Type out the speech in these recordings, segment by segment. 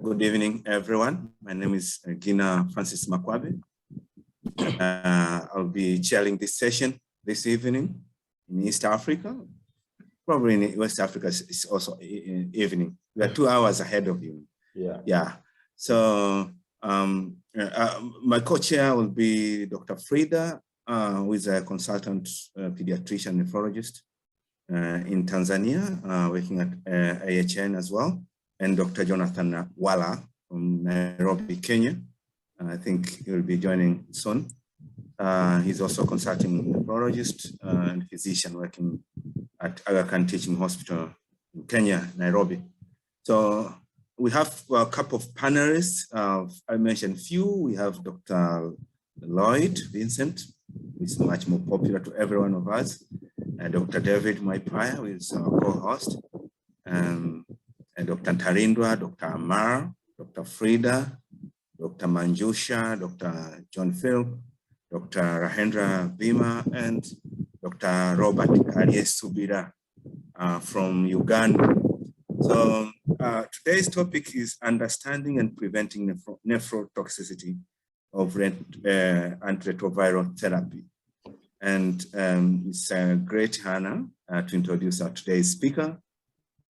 Good evening, everyone. My name is Gina Francis Makwabe. I'll be chairing this session this evening in East Africa. Probably in West Africa, it's also in evening. We are 2 hours ahead of you. Yeah. So my co-chair will be Dr. Frida, who is a consultant pediatrician nephrologist in Tanzania, working at AHN as well. And Dr. Jonathan Wala from Nairobi, Kenya. I think he will be joining soon. He's also a consulting nephrologist and physician working at Accra Teaching Hospital in Kenya, Nairobi. So we have a couple of panelists. I mentioned few. We have Dr. Lloyd Vincent, who is much more popular to every one of us. Dr. David Mwaipaya, who is our co-host. And Dr. Tarindwa, Dr. Amar, Dr. Frida, Dr. Manjusha, Dr. M.Phil, Dr. Rahendra Bhima, and Dr. Robert Subira from Uganda. So today's topic is understanding and preventing nephrotoxicity of antiretroviral therapy. And it's a great honor to introduce our today's speaker,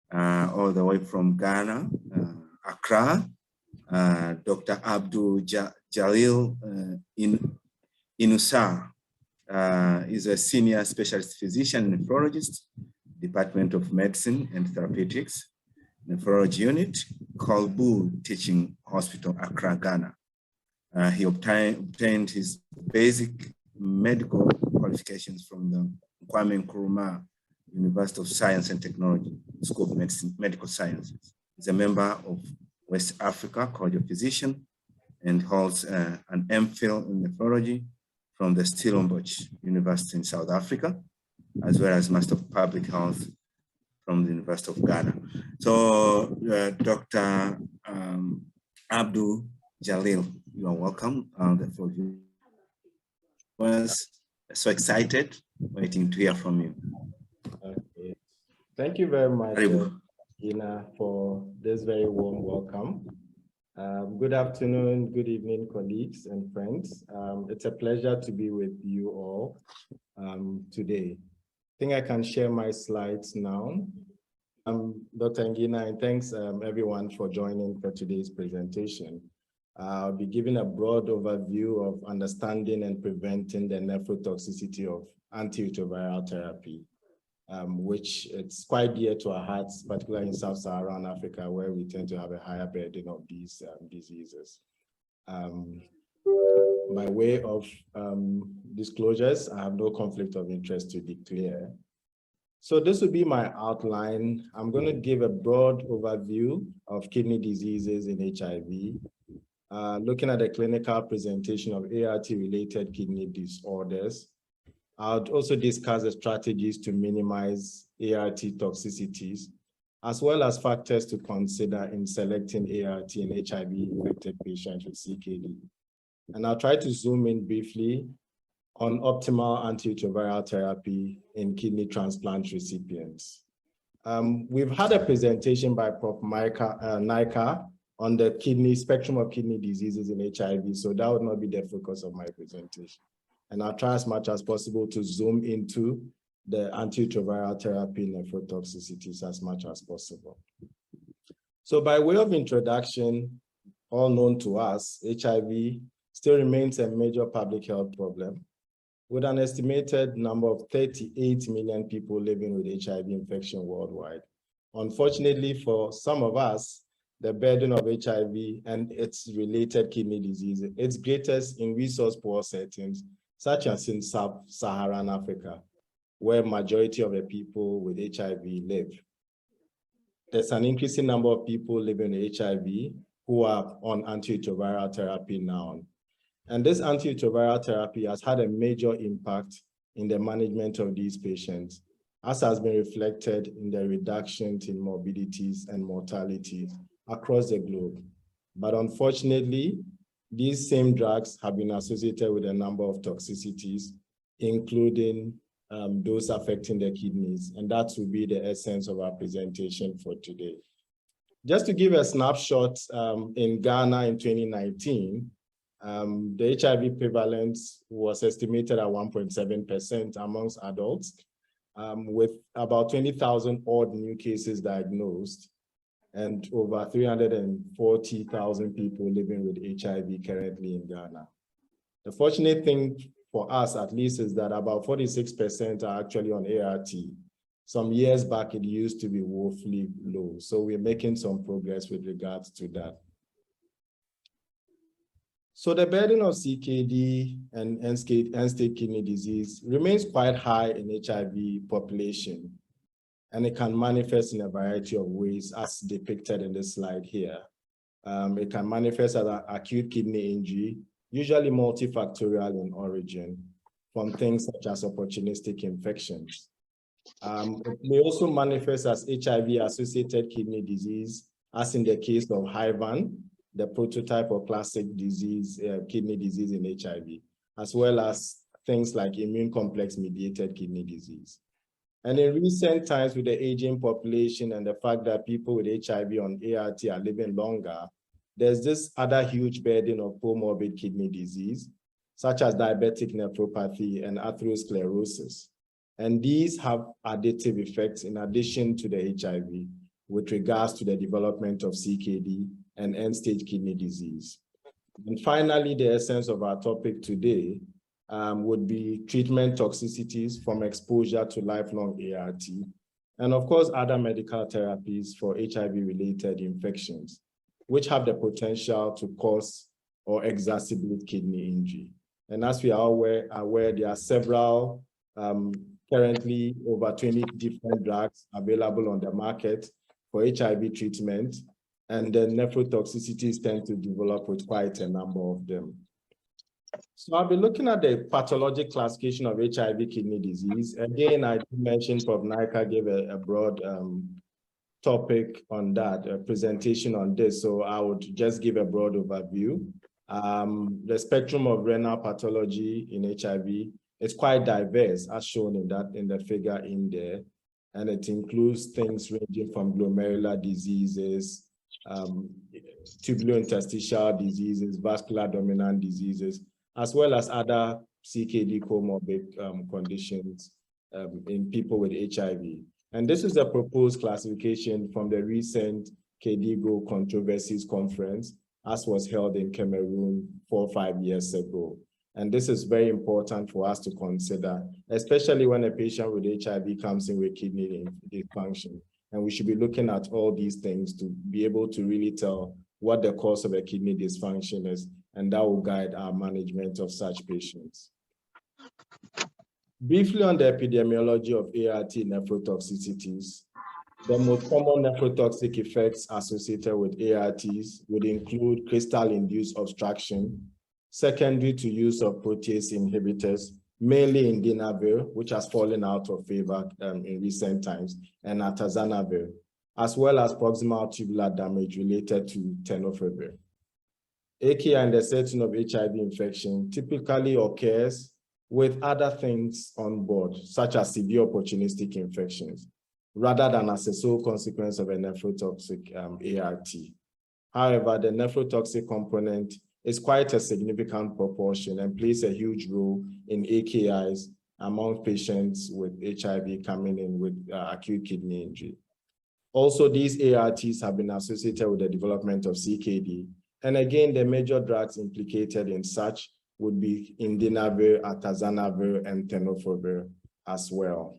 all the way from Ghana, Accra, Dr.Abdual-Jalil Inusah is a senior specialist physician and nephrologist, Department of Medicine and Therapeutics, Nephrology Unit, Korie-Bu Teaching Hospital, Accra, Ghana. He obtained his basic medical qualifications from the Kwame Nkrumah University of Science and Technology, School of Medicine, Medical Sciences. He's a member of West Africa College of Physicians and holds an M.Phil in nephrology from the Stellenbosch University in South Africa, as well as Master of Public Health from the University of Ghana. So Dr. Abdual-Jalil, you are welcome. The floor was so excited, waiting to hear from you. Okay. Thank you very much, Gina, for this very warm welcome. Good afternoon, good evening, colleagues and friends. It's a pleasure to be with you all today. I think I can share my slides now. Dr. Ngina, and thanks everyone for joining for today's presentation. I'll be giving a broad overview of understanding and preventing the nephrotoxicity of antiretroviral therapy, which it's quite dear to our hearts, particularly in Sub-Saharan Africa, where we tend to have a higher burden of these diseases. By way of disclosures, I have no conflict of interest to declare. So this will be my outline. I'm going to give a broad overview of kidney diseases in HIV, looking at the clinical presentation of ART-related kidney disorders. I'll also discuss the strategies to minimize ART toxicities, as well as factors to consider in selecting ART in HIV-infected patients with CKD. And I'll try to zoom in briefly on optimal antiretroviral therapy in kidney transplant recipients. We've had a presentation by Prof. Naika on the kidney spectrum of kidney diseases in HIV, so that would not be the focus of my presentation. And I'll try as much as possible to zoom into the antiretroviral therapy nephrotoxicities as much as possible. So by way of introduction, all known to us, HIV still remains a major public health problem, with an estimated number of 38 million people living with HIV infection worldwide. Unfortunately, for some of us, the burden of HIV and its related kidney disease, it's greatest in resource-poor settings, such as in Sub-Saharan Africa, where majority of the people with HIV live. There's an increasing number of people living with HIV who are on antiretroviral therapy now. And this antiretroviral therapy has had a major impact in the management of these patients, as has been reflected in the reduction in morbidities and mortality across the globe. But unfortunately, these same drugs have been associated with a number of toxicities, including those affecting the kidneys, and that will be the essence of our presentation for today. Just to give a snapshot, in Ghana in 2019, the HIV prevalence was estimated at 1.7% amongst adults, with about 20,000 odd new cases diagnosed and over 340,000 people living with HIV currently in Ghana. The fortunate thing for us, at least, is that about 46% are actually on ART. Some years back, it used to be woefully low. So we're making some progress with regards to that. So the burden of CKD and end-stage kidney disease remains quite high in HIV population, and it can manifest in a variety of ways as depicted in this slide here. It can manifest as an acute kidney injury, usually multifactorial in origin, from things such as opportunistic infections. It may also manifest as HIV-associated kidney disease, as in the case of HIVAN, the prototype or classic disease, kidney disease in HIV, as well as things like immune complex mediated kidney disease. And in recent times, with the aging population and the fact that people with HIV on ART are living longer, there's this other huge burden of comorbid kidney disease, such as diabetic nephropathy and atherosclerosis. And these have additive effects in addition to the HIV with regards to the development of CKD and end-stage kidney disease. And finally, the essence of our topic today would be treatment toxicities from exposure to lifelong ART, and of course, other medical therapies for HIV-related infections, which have the potential to cause or exacerbate kidney injury. And as we are aware, there are several, currently over 20 different drugs available on the market for HIV treatment, and then nephrotoxicities tend to develop with quite a number of them. So I'll be looking at the pathologic classification of HIV kidney disease. Again, I mentioned Prof. Naika gave a broad topic on that, a presentation on this, so I would just give a broad overview. The spectrum of renal pathology in HIV is quite diverse, as shown in the figure in there, and it includes things ranging from glomerular diseases, tubulointerstitial diseases, vascular dominant diseases, as well as other CKD comorbid conditions in people with HIV. And this is a proposed classification from the recent KDIGO Controversies Conference, as was held in Cameroon 4 or 5 years ago. And this is very important for us to consider, especially when a patient with HIV comes in with kidney dysfunction. And we should be looking at all these things to be able to really tell what the cause of a kidney dysfunction is, and that will guide our management of such patients. Briefly on the epidemiology of ART nephrotoxicities, the most common nephrotoxic effects associated with ARTs would include crystal-induced obstruction, secondary to use of protease inhibitors, mainly indinavir, which has fallen out of favor in recent times, and atazanavir, as well as proximal tubular damage related to tenofovir. AKI in the setting of HIV infection typically occurs with other things on board, such as severe opportunistic infections, rather than as a sole consequence of a nephrotoxic ART. However, the nephrotoxic component is quite a significant proportion and plays a huge role in AKIs among patients with HIV coming in with acute kidney injury. Also, these ARTs have been associated with the development of CKD. And again, the major drugs implicated in such would be indinavir, atazanavir, and tenofovir as well.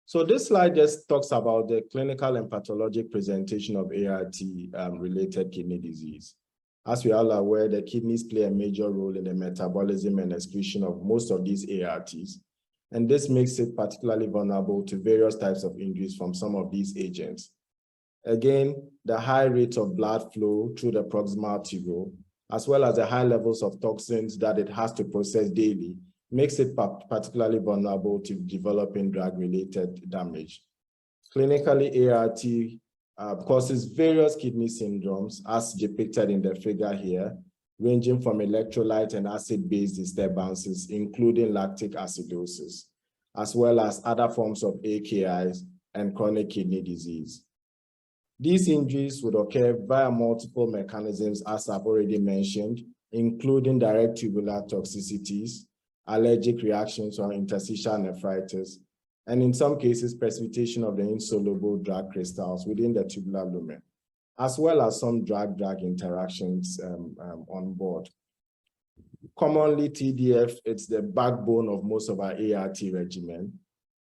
So this slide just talks about the clinical and pathologic presentation of ART-related kidney disease. As we are all aware, the kidneys play a major role in the metabolism and excretion of most of these ARTs. And this makes it particularly vulnerable to various types of injuries from some of these agents. Again, the high rate of blood flow through the proximal tubule, as well as the high levels of toxins that it has to process daily, makes it particularly vulnerable to developing drug-related damage. Clinically, ART causes various kidney syndromes, as depicted in the figure here, ranging from electrolyte and acid-base disturbances, including lactic acidosis, as well as other forms of AKIs and chronic kidney disease. These injuries would occur via multiple mechanisms, as I've already mentioned, including direct tubular toxicities, allergic reactions or interstitial nephritis, and in some cases, precipitation of the insoluble drug crystals within the tubular lumen, as well as some drug-drug interactions on board. Commonly, TDF, it's the backbone of most of our ART regimen,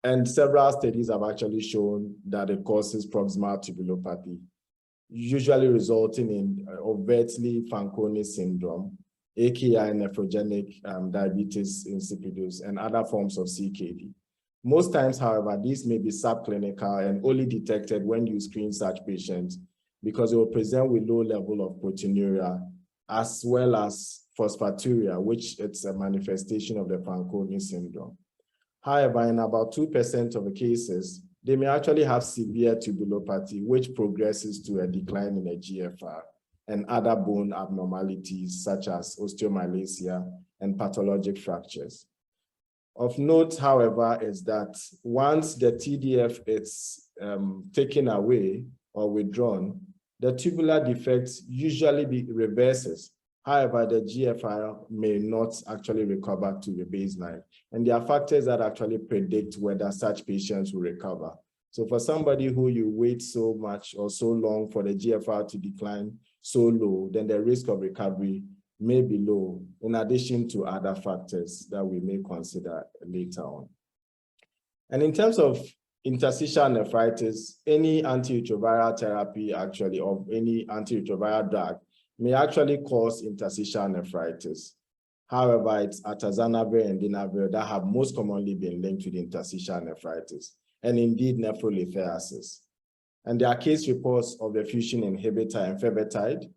and several studies have actually shown that it causes proximal tubulopathy, usually resulting in overtly Fanconi syndrome, AKI nephrogenic diabetes insipidus, and other forms of CKD. Most times, however, these may be subclinical and only detected when you screen such patients because it will present with low level of proteinuria as well as phosphaturia, which it's a manifestation of the Fanconi syndrome. However, in about 2% of the cases, they may actually have severe tubulopathy, which progresses to a decline in the GFR and other bone abnormalities such as osteomalacia and pathologic fractures. Of note, however, is that once the TDF is taken away or withdrawn, the tubular defect usually reverses. However, the GFR may not actually recover to the baseline. And there are factors that actually predict whether such patients will recover. So for somebody who you wait so much or so long for the GFR to decline so low, then the risk of recovery may be low, in addition to other factors that we may consider later on. And in terms of interstitial nephritis, any antiretroviral therapy actually, or any antiretroviral drug, may actually cause interstitial nephritis. However, it's atazanavir and dinavir that have most commonly been linked with interstitial nephritis, and indeed nephrolithiasis. And there are case reports of the fusion inhibitor enfibertide,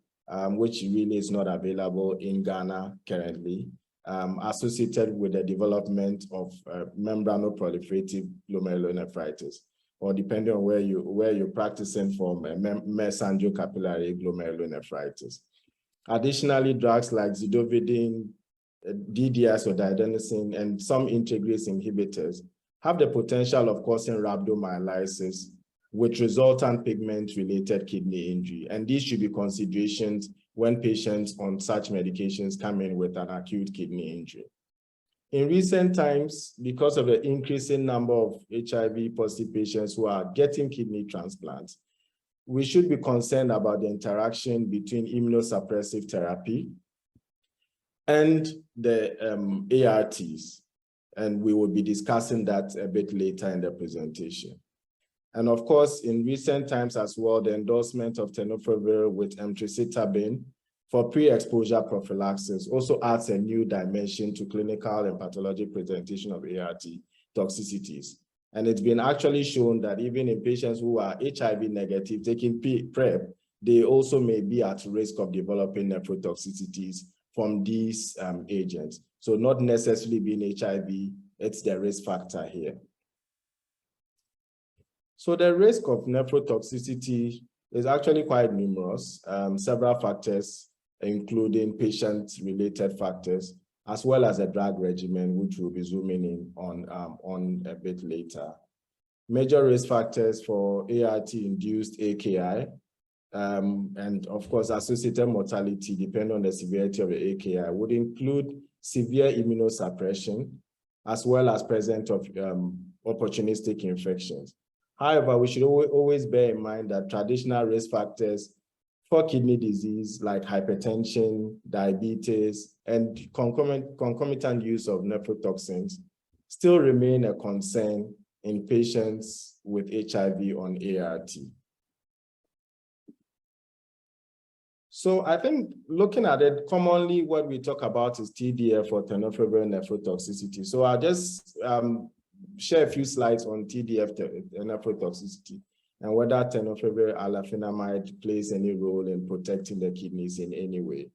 which really is not available in Ghana currently, associated with the development of membranoproliferative glomerulonephritis, or depending on where you're practicing from, mesangiocapillary glomerulonephritis. Additionally, drugs like zidovudine, DDS or diadenosine, and some integrase inhibitors have the potential of causing rhabdomyolysis with resultant pigment-related kidney injury. And these should be considerations when patients on such medications come in with an acute kidney injury. In recent times, because of the increasing number of HIV-positive patients who are getting kidney transplants, we should be concerned about the interaction between immunosuppressive therapy and the ARTs. And we will be discussing that a bit later in the presentation. And of course, in recent times as well, the endorsement of tenofovir with emtricitabine for pre-exposure prophylaxis also adds a new dimension to clinical and pathologic presentation of ART toxicities. And it's been actually shown that even in patients who are HIV negative taking PrEP, they also may be at risk of developing nephrotoxicities from these agents. So not necessarily being HIV, it's the risk factor here. So the risk of nephrotoxicity is actually quite numerous, several factors, including patient-related factors, as well as a drug regimen, which we'll be zooming in on a bit later. Major risk factors for ART-induced AKI, and of course, associated mortality, depending on the severity of the AKI, would include severe immunosuppression, as well as presence of opportunistic infections. However, we should always bear in mind that traditional risk factors for kidney disease like hypertension, diabetes, and concomitant use of nephrotoxins still remain a concern in patients with HIV on ART. So I think looking at it, commonly what we talk about is TDF or tenofovir nephrotoxicity. So I'll just share a few slides on TDF nephrotoxicity and whether tenofovir alafenamide plays any role in protecting the kidneys in any way.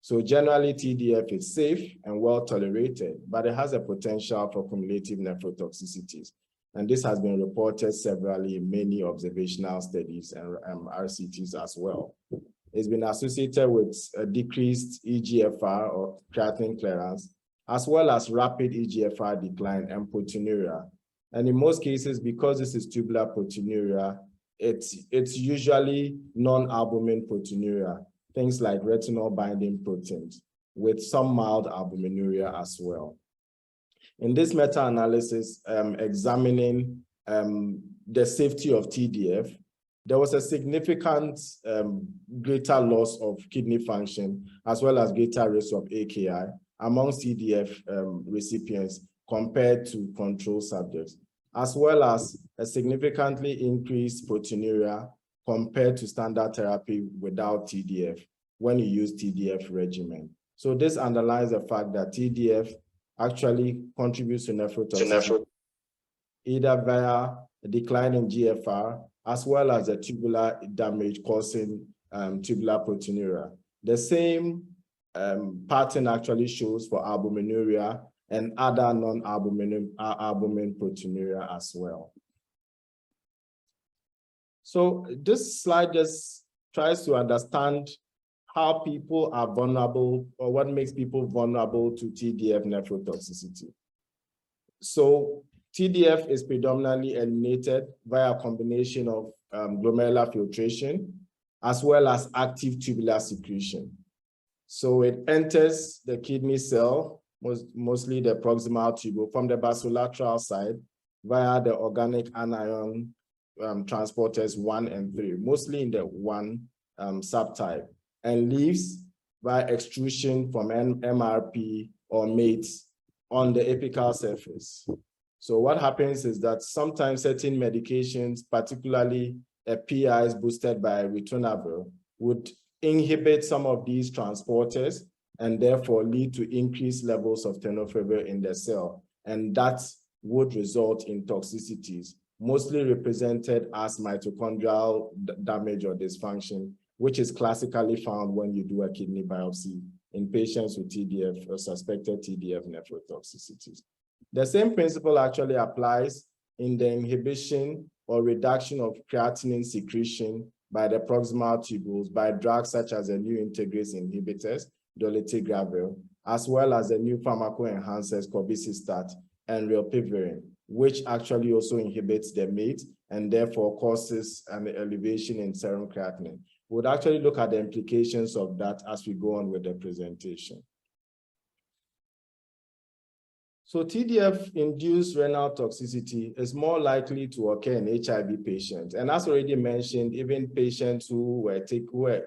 So generally, TDF is safe and well tolerated, but it has a potential for cumulative nephrotoxicities. And this has been reported severally in many observational studies and RCTs as well. It's been associated with a decreased eGFR or creatinine clearance, as well as rapid eGFR decline and proteinuria. And in most cases, because this is tubular proteinuria, it's usually non-albumin proteinuria, things like retinol binding proteins, with some mild albuminuria as well. In this meta-analysis examining the safety of TDF, there was a significant greater loss of kidney function as well as greater risk of AKI among TDF recipients compared to control subjects, as well as a significantly increased proteinuria compared to standard therapy without TDF when you use TDF regimen. So this underlines the fact that TDF actually contributes to nephrotoxicity, either via a decline in GFR, as well as a tubular damage causing tubular proteinuria. The same pattern actually shows for albuminuria and other non-albumin proteinuria as well. So this slide just tries to understand how people are vulnerable, or what makes people vulnerable to TDF nephrotoxicity. So TDF is predominantly eliminated via a combination of glomerular filtration as well as active tubular secretion. So it enters the kidney cell, mostly the proximal tubule, from the basolateral side via the organic anion transporters 1 and 3, mostly in the 1 subtype, and leaves by extrusion from MRP or mates on the apical surface. So what happens is that sometimes certain medications, particularly PIs boosted by ritonavir, would inhibit some of these transporters and therefore lead to increased levels of tenofovir in the cell. And that would result in toxicities, mostly represented as mitochondrial damage or dysfunction, which is classically found when you do a kidney biopsy in patients with TDF or suspected TDF nephrotoxicities. The same principle actually applies in the inhibition or reduction of creatinine secretion by the proximal tubules by drugs such as the new integrase inhibitors, dolutegravir, as well as the new pharmacoenhancers, cobicistat and rilpivirine, which actually also inhibits the MATE and therefore causes an elevation in serum creatinine. We'll actually look at the implications of that as we go on with the presentation. So TDF-induced renal toxicity is more likely to occur in HIV patients. And as already mentioned, even patients who were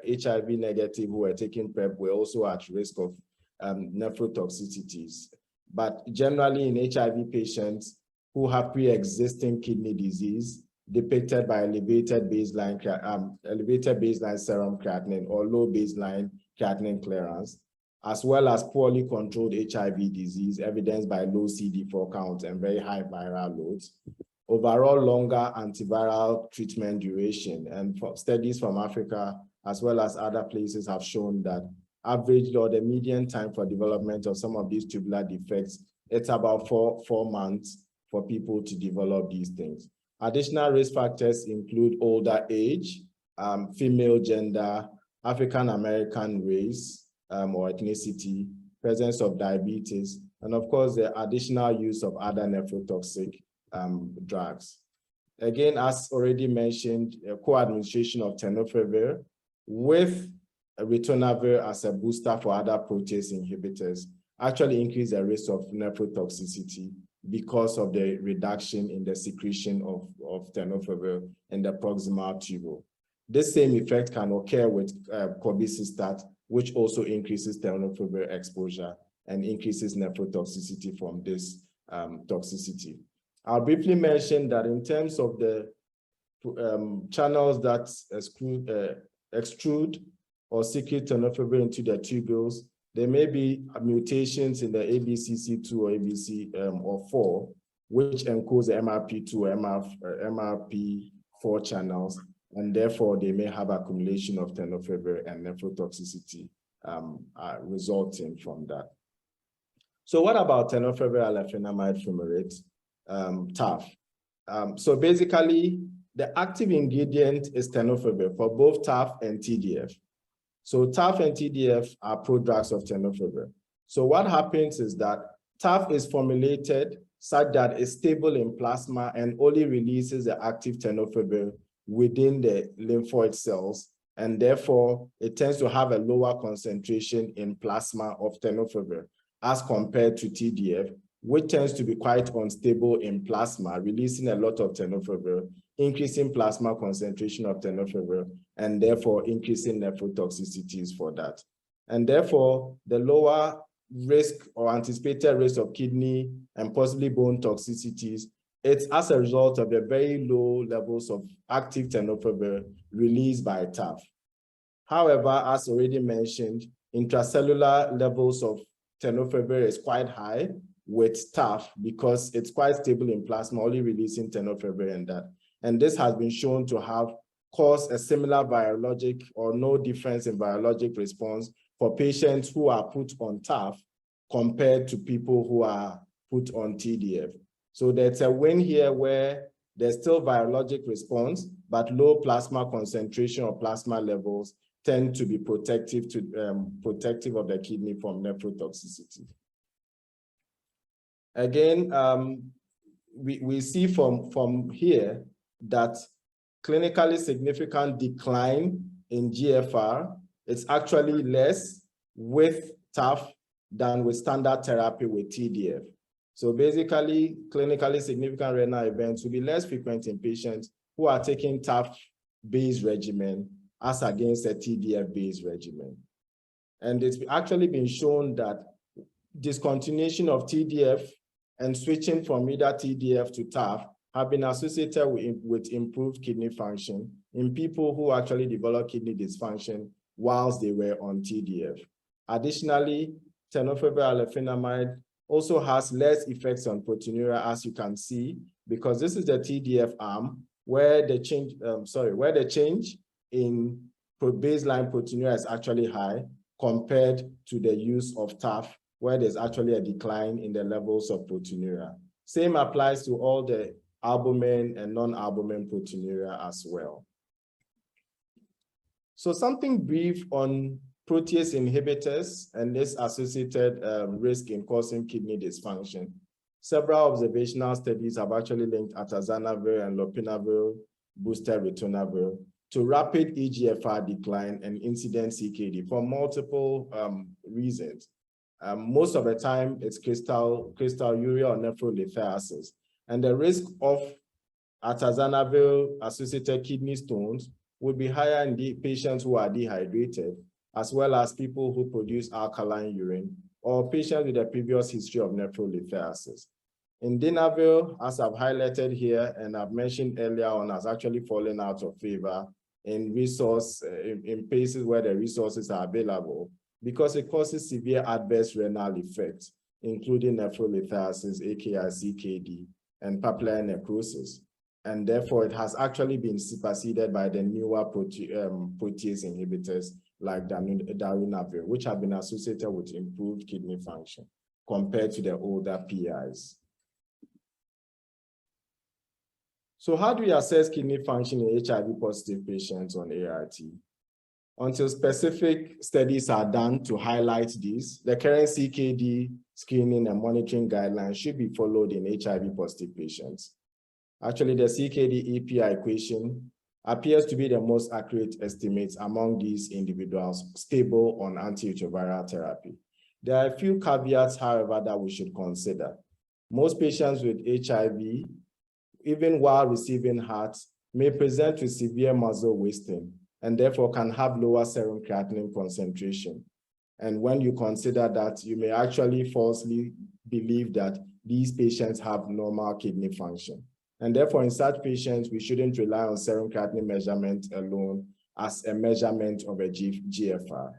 HIV negative, who were taking PrEP, were also at risk of nephrotoxicities. But generally in HIV patients who have pre-existing kidney disease, depicted by elevated baseline serum creatinine or low baseline creatinine clearance, as well as poorly controlled HIV disease evidenced by low CD4 counts and very high viral loads, overall longer antiviral treatment duration, and studies from Africa as well as other places have shown that average or the median time for development of some of these tubular defects, it's about four months for people to develop these things. Additional risk factors include older age, female gender, African American race, or ethnicity, presence of diabetes, and of course, the additional use of other nephrotoxic drugs. Again, as already mentioned, co-administration of tenofovir with ritonavir as a booster for other protease inhibitors actually increase the risk of nephrotoxicity because of the reduction in the secretion of tenofovir in the proximal tubule. This same effect can occur with cobicistat, which also increases tenofovir exposure and increases nephrotoxicity from this toxicity. I'll briefly mention that in terms of the channels that extrude or secrete tenofovir into the tubules, there may be mutations in the ABCC2 or ABC or 4, which encodes the MRP2 or MRP4 channels, and therefore they may have accumulation of tenofovir and nephrotoxicity resulting from that. So what about tenofovir alafenamide fumarate, TAF? So basically, the active ingredient is tenofovir for both TAF and TDF. So TAF and TDF are prodrugs of tenofovir. So what happens is that TAF is formulated such that it's stable in plasma and only releases the active tenofovir within the lymphoid cells, and therefore it tends to have a lower concentration in plasma of tenofovir as compared to TDF, which tends to be quite unstable in plasma, releasing a lot of tenofovir, increasing plasma concentration of tenofovir, and therefore increasing nephrotoxicities for that. And therefore, the lower risk or anticipated risk of kidney and possibly bone toxicities, it's as a result of the very low levels of active tenofovir released by TAF. However, as already mentioned, intracellular levels of tenofovir is quite high with TAF because it's quite stable in plasma, only releasing tenofovir and that. And this has been shown to have caused a similar virologic or no difference in virologic response for patients who are put on TAF compared to people who are put on TDF. So there's a win here where there's still virologic response, but low plasma concentration or plasma levels tend to be protective of the kidney from nephrotoxicity. Again, we see from here that clinically significant decline in GFR is actually less with TAF than with standard therapy with TDF. So basically, clinically significant renal events will be less frequent in patients who are taking TAF-based regimen as against a TDF-based regimen. And it's actually been shown that discontinuation of TDF and switching from either TDF to TAF have been associated with improved kidney function in people who actually develop kidney dysfunction whilst they were on TDF. Additionally, tenofovir alafenamide also has less effects on proteinuria, as you can see, because this is the TDF arm where the change, in baseline proteinuria is actually high compared to the use of TAF, where there's actually a decline in the levels of proteinuria. Same applies to all the albumin and non-albumin proteinuria as well. So something brief on protease inhibitors and this associated risk in causing kidney dysfunction. Several observational studies have actually linked atazanavir and lopinavir boosted ritonavir to rapid eGFR decline and incident CKD for multiple reasons. Most of the time, it's crystalluria or nephrolithiasis. And the risk of atazanavir-associated kidney stones would be higher in the patients who are dehydrated, as well as people who produce alkaline urine, or patients with a previous history of nephrolithiasis. Indinavir, as I've highlighted here and I've mentioned earlier on, has actually fallen out of favor in places where the resources are available because it causes severe adverse renal effects, including nephrolithiasis, AKI, CKD, and papillary necrosis. And therefore, it has actually been superseded by the newer protease inhibitors like darunavir, which have been associated with improved kidney function compared to the older PIs. So how do we assess kidney function in HIV-positive patients on ART? Until specific studies are done to highlight this, the current CKD screening and monitoring guidelines should be followed in HIV-positive patients. Actually, the CKD EPI equation appears to be the most accurate estimate among these individuals stable on antiretroviral therapy. There are a few caveats, however, that we should consider. Most patients with HIV, even while receiving HART, may present with severe muscle wasting and therefore can have lower serum creatinine concentration. And when you consider that, you may actually falsely believe that these patients have normal kidney function. And therefore, in such patients, we shouldn't rely on serum creatinine measurement alone as a measurement of a GFR.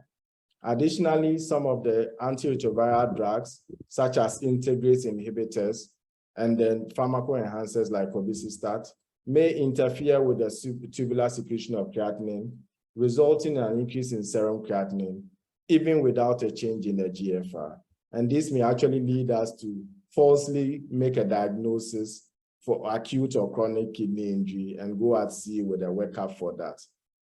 Additionally, some of the antiretroviral drugs, such as integrase inhibitors, and then pharmacoenhancers like obesistat, may interfere with the tubular secretion of creatinine, resulting in an increase in serum creatinine, even without a change in the GFR. And this may actually lead us to falsely make a diagnosis for acute or chronic kidney injury and go at sea with a workup for that.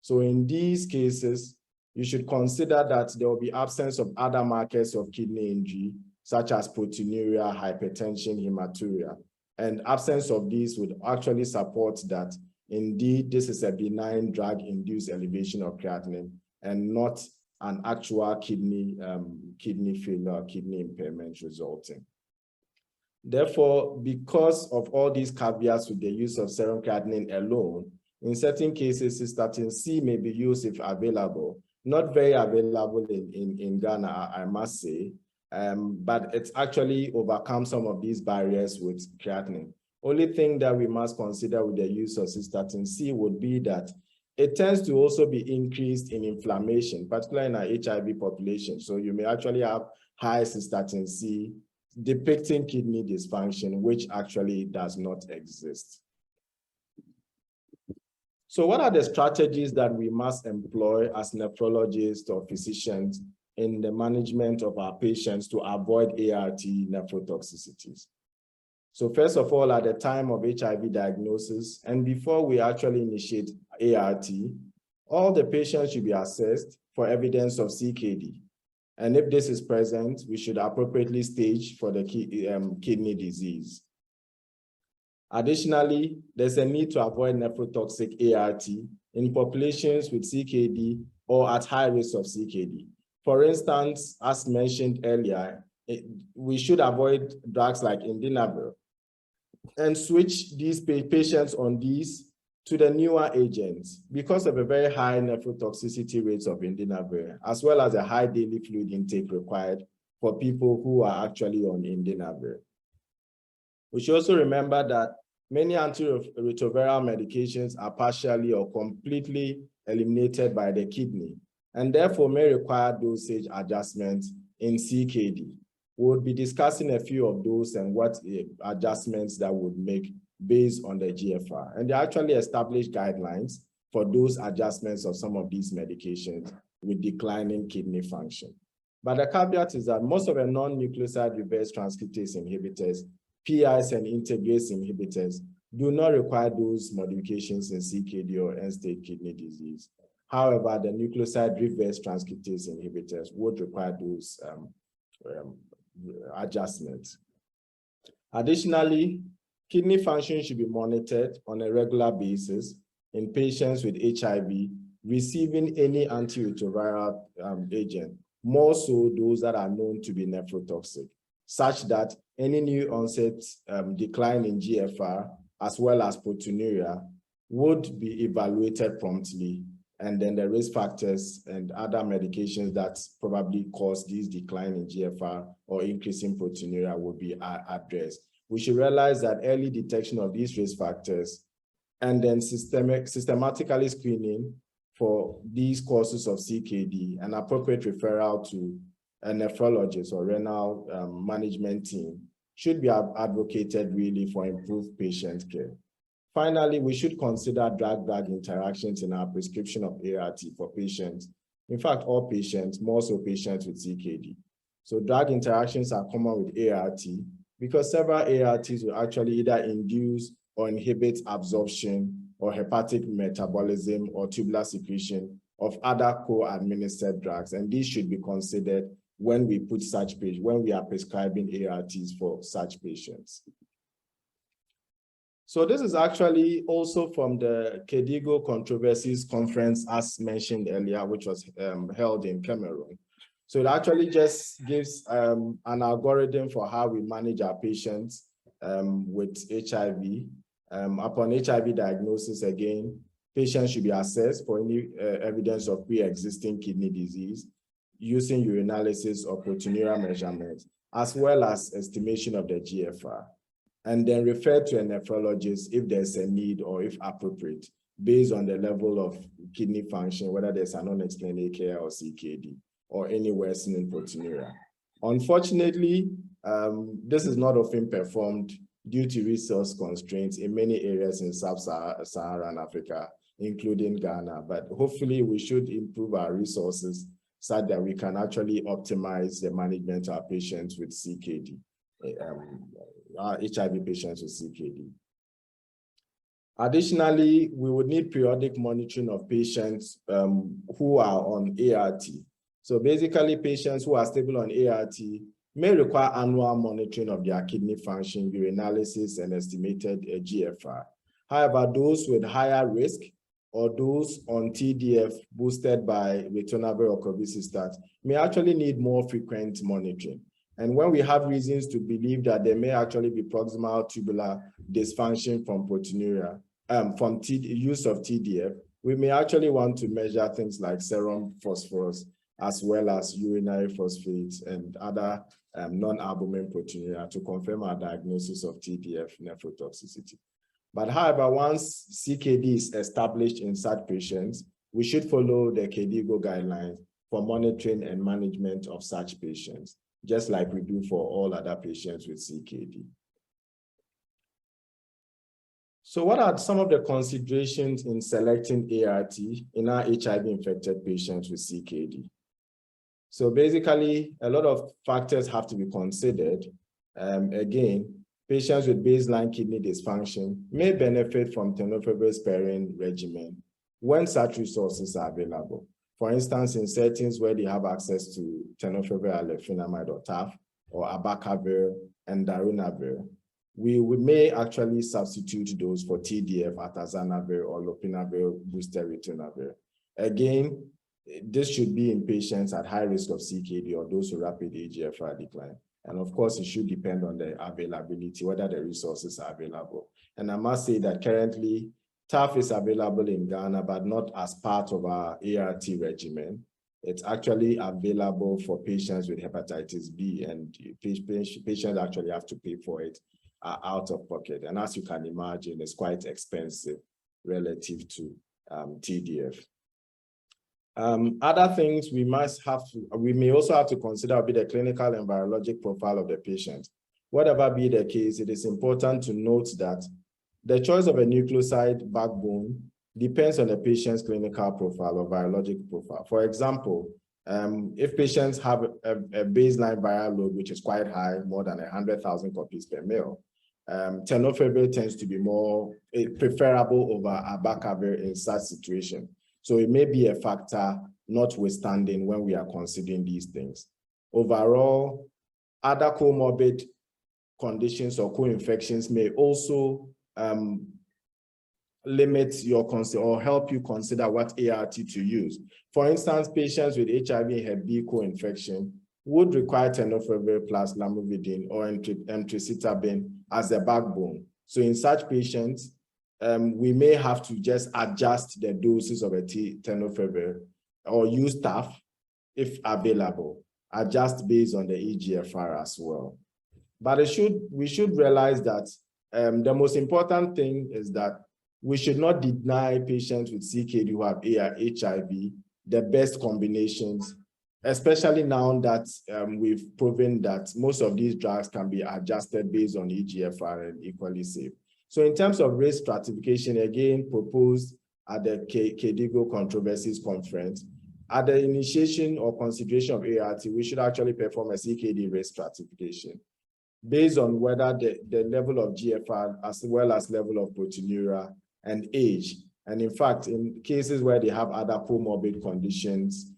So in these cases, you should consider that there will be absence of other markers of kidney injury, such as proteinuria, hypertension, hematuria. And absence of these would actually support that indeed this is a benign drug-induced elevation of creatinine and not an actual kidney failure or kidney impairment resulting. Therefore, because of all these caveats with the use of serum creatinine alone, in certain cases, cystatin C may be used if available. Not very available in Ghana, I must say, but it's actually overcome some of these barriers with creatinine. Only thing that we must consider with the use of cystatin C would be that it tends to also be increased in inflammation, particularly in our HIV population. So you may actually have high cystatin C depicting kidney dysfunction, which actually does not exist. So what are the strategies that we must employ as nephrologists or physicians in the management of our patients to avoid ART nephrotoxicities? So first of all, at the time of HIV diagnosis and before we actually initiate ART, all the patients should be assessed for evidence of CKD. And if this is present, we should appropriately stage for the kidney disease. Additionally, there's a need to avoid nephrotoxic ART in populations with CKD or at high risk of CKD. For instance, as mentioned earlier, we should avoid drugs like indinavir and switch these patients on these to the newer agents because of a very high nephrotoxicity rates of indinavir, as well as a high daily fluid intake required for people who are actually on indinavir. We should also remember that many antiretroviral medications are partially or completely eliminated by the kidney and therefore may require dosage adjustments in CKD. We'll be discussing a few of those and what adjustments that would make based on the GFR. And they actually established guidelines for those adjustments of some of these medications with declining kidney function. But the caveat is that most of the non-nucleoside reverse transcriptase inhibitors, PIs and integrase inhibitors, do not require those modifications in CKD or end-stage kidney disease. However, the nucleoside reverse transcriptase inhibitors would require those adjustments. Additionally, kidney function should be monitored on a regular basis in patients with HIV receiving any antiretroviral agent, more so those that are known to be nephrotoxic, such that any new onset decline in GFR as well as proteinuria would be evaluated promptly, and then the risk factors and other medications that probably cause this decline in GFR or increase in proteinuria will be addressed. We should realize that early detection of these risk factors and then systematically screening for these causes of CKD and appropriate referral to a nephrologist or renal management team should be advocated really for improved patient care. Finally, we should consider drug-drug interactions in our prescription of ART for patients. In fact, all patients, more so patients with CKD. So drug interactions are common with ART because several ARTs will actually either induce or inhibit absorption or hepatic metabolism or tubular secretion of other co-administered drugs. And these should be considered when we put such patients, when we are prescribing ARTs for such patients. So this is actually also from the KDIGO Controversies Conference, as mentioned earlier, which was held in Cameroon. So it actually just gives an algorithm for how we manage our patients with HIV. Upon HIV diagnosis, again, patients should be assessed for any evidence of pre-existing kidney disease using urinalysis or proteinuria measurements, as well as estimation of the GFR, and then refer to a nephrologist if there's a need or if appropriate, based on the level of kidney function, whether there's an unexplained AKI or CKD, or any worsening proteinuria. Unfortunately, this is not often performed due to resource constraints in many areas in sub-Saharan Africa, including Ghana, but hopefully we should improve our resources so that we can actually optimize the management of our patients with CKD, our HIV patients with CKD. Additionally, we would need periodic monitoring of patients who are on ART. So basically, patients who are stable on ART may require annual monitoring of their kidney function, urinalysis, and estimated GFR. However, those with higher risk or those on TDF boosted by ritonavir or corvisistat may actually need more frequent monitoring. And when we have reasons to believe that there may actually be proximal tubular dysfunction from proteinuria, from use of TDF, we may actually want to measure things like serum phosphorus, as well as urinary phosphates and other non-albumin proteinuria to confirm our diagnosis of TDF nephrotoxicity. But however, once CKD is established in such patients, we should follow the KDIGO guidelines for monitoring and management of such patients, just like we do for all other patients with CKD. So what are some of the considerations in selecting ART in our HIV-infected patients with CKD? So basically, a lot of factors have to be considered. Again, patients with baseline kidney dysfunction may benefit from tenofovir-sparing regimen when such resources are available. For instance, in settings where they have access to tenofovir alafenamide or TAF, or abacavir and darunavir, we may actually substitute those for TDF, atazanavir, or lopinavir, booster ritonavir. Again, this should be in patients at high risk of CKD or those with rapid eGFR decline. And of course, it should depend on the availability, whether the resources are available. And I must say that currently, TAF is available in Ghana, but not as part of our ART regimen. It's actually available for patients with hepatitis B, and patients actually have to pay for it out of pocket. And as you can imagine, it's quite expensive relative to TDF. Other things we may also have to consider will be the clinical and virologic profile of the patient. Whatever be the case, it is important to note that the choice of a nucleoside backbone depends on the patient's clinical profile or virologic profile. For example, if patients have a baseline viral load, which is quite high, more than 100,000 copies per ml, tenofovir tends to be more preferable over abacavir in such situation. So it may be a factor notwithstanding when we are considering these things. Overall, other comorbid conditions or co-infections may also limit your or help you consider what ART to use. For instance, patients with HIV Hep B co-infection would require tenofovir plus lamivudine or emtricitabine as a backbone. So in such patients, we may have to just adjust the doses of a tenofovir or use TAF if available, adjust based on the eGFR as well. But we should realize that the most important thing is that we should not deny patients with CKD who have HIV the best combinations, especially now that we've proven that most of these drugs can be adjusted based on eGFR and equally safe. So in terms of risk stratification, again, proposed at the KDIGO Controversies Conference, at the initiation or consideration of ART, we should actually perform a CKD risk stratification based on whether the level of GFR as well as level of proteinuria and age. And in fact, in cases where they have other comorbid conditions,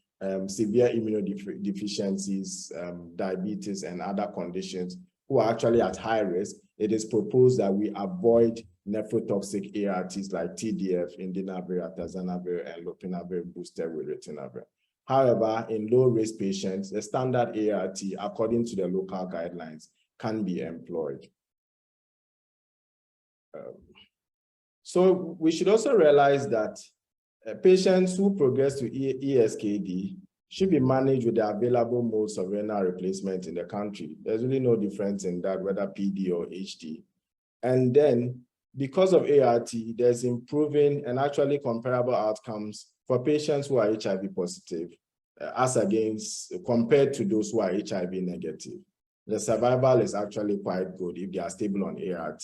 severe immunodeficiencies, diabetes, and other conditions who are actually at high risk, it is proposed that we avoid nephrotoxic ARTs like TDF, indinavir, atazanavir, and lopinavir boosted with ritonavir. However, in low-risk patients, the standard ART, according to the local guidelines, can be employed. So we should also realize that patients who progress to ESKD should be managed with the available modes of renal replacement in the country. There's really no difference in that, whether PD or HD. And then, because of ART, there's improving and actually comparable outcomes for patients who are HIV positive, as against compared to those who are HIV negative. The survival is actually quite good if they are stable on ART.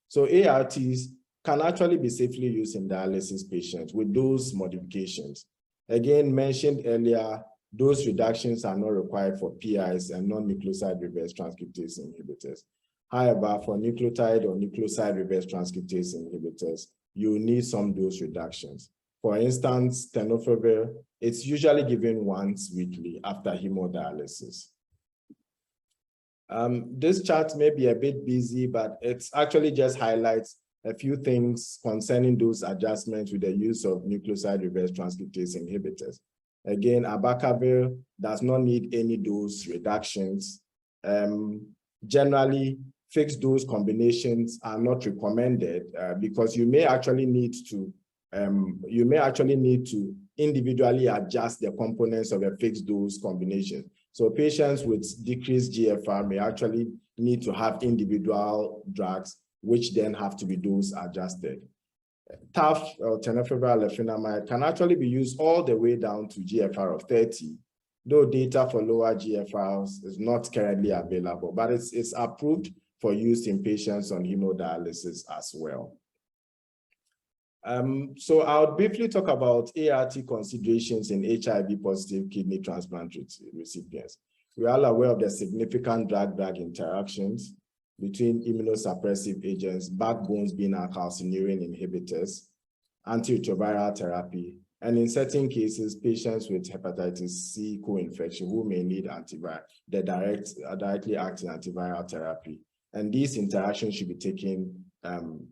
So ARTs can actually be safely used in dialysis patients with those modifications. Again, mentioned earlier, those reductions are not required for PIs and non-nucleoside reverse transcriptase inhibitors. However, for nucleotide or nucleoside reverse transcriptase inhibitors, you need some dose reductions. For instance, tenofovir, it's usually given once weekly after hemodialysis. This chart may be a bit busy, but it actually just highlights a few things concerning those adjustments with the use of nucleoside reverse transcriptase inhibitors. Again, abacavir does not need any dose reductions. Generally, fixed dose combinations are not recommended because you may actually need to individually adjust the components of a fixed dose combination. So patients with decreased GFR may actually need to have individual drugs, which then have to be dose adjusted. TAF, or tenofovir leflunomide, can actually be used all the way down to GFR of 30, though data for lower GFRs is not currently available, but it's approved for use in patients on hemodialysis as well. So I'll briefly talk about ART considerations in HIV-positive kidney transplant recipients. We are all aware of the significant drug-drug interactions between immunosuppressive agents, backbones being our calcineurin inhibitors, antiretroviral therapy, and in certain cases, patients with hepatitis C co-infection who may need directly acting antiviral therapy. And these interactions should be taken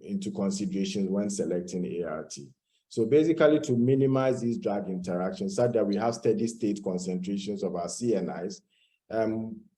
into consideration when selecting ART. So basically, to minimize these drug interactions such that we have steady state concentrations of our CNIs,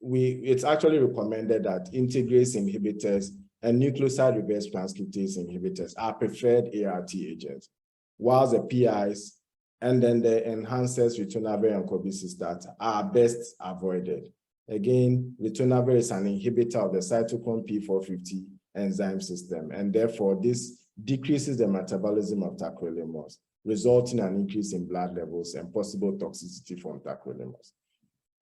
it's actually recommended that integrase inhibitors and nucleoside reverse transcriptase inhibitors are preferred ART agents, while the PIs and then the enhancers ritonavir and cobicistat are best avoided. Again, ritonavir is an inhibitor of the cytochrome P450 enzyme system, and therefore this decreases the metabolism of tacrolimus, resulting in an increase in blood levels and possible toxicity from tacrolimus.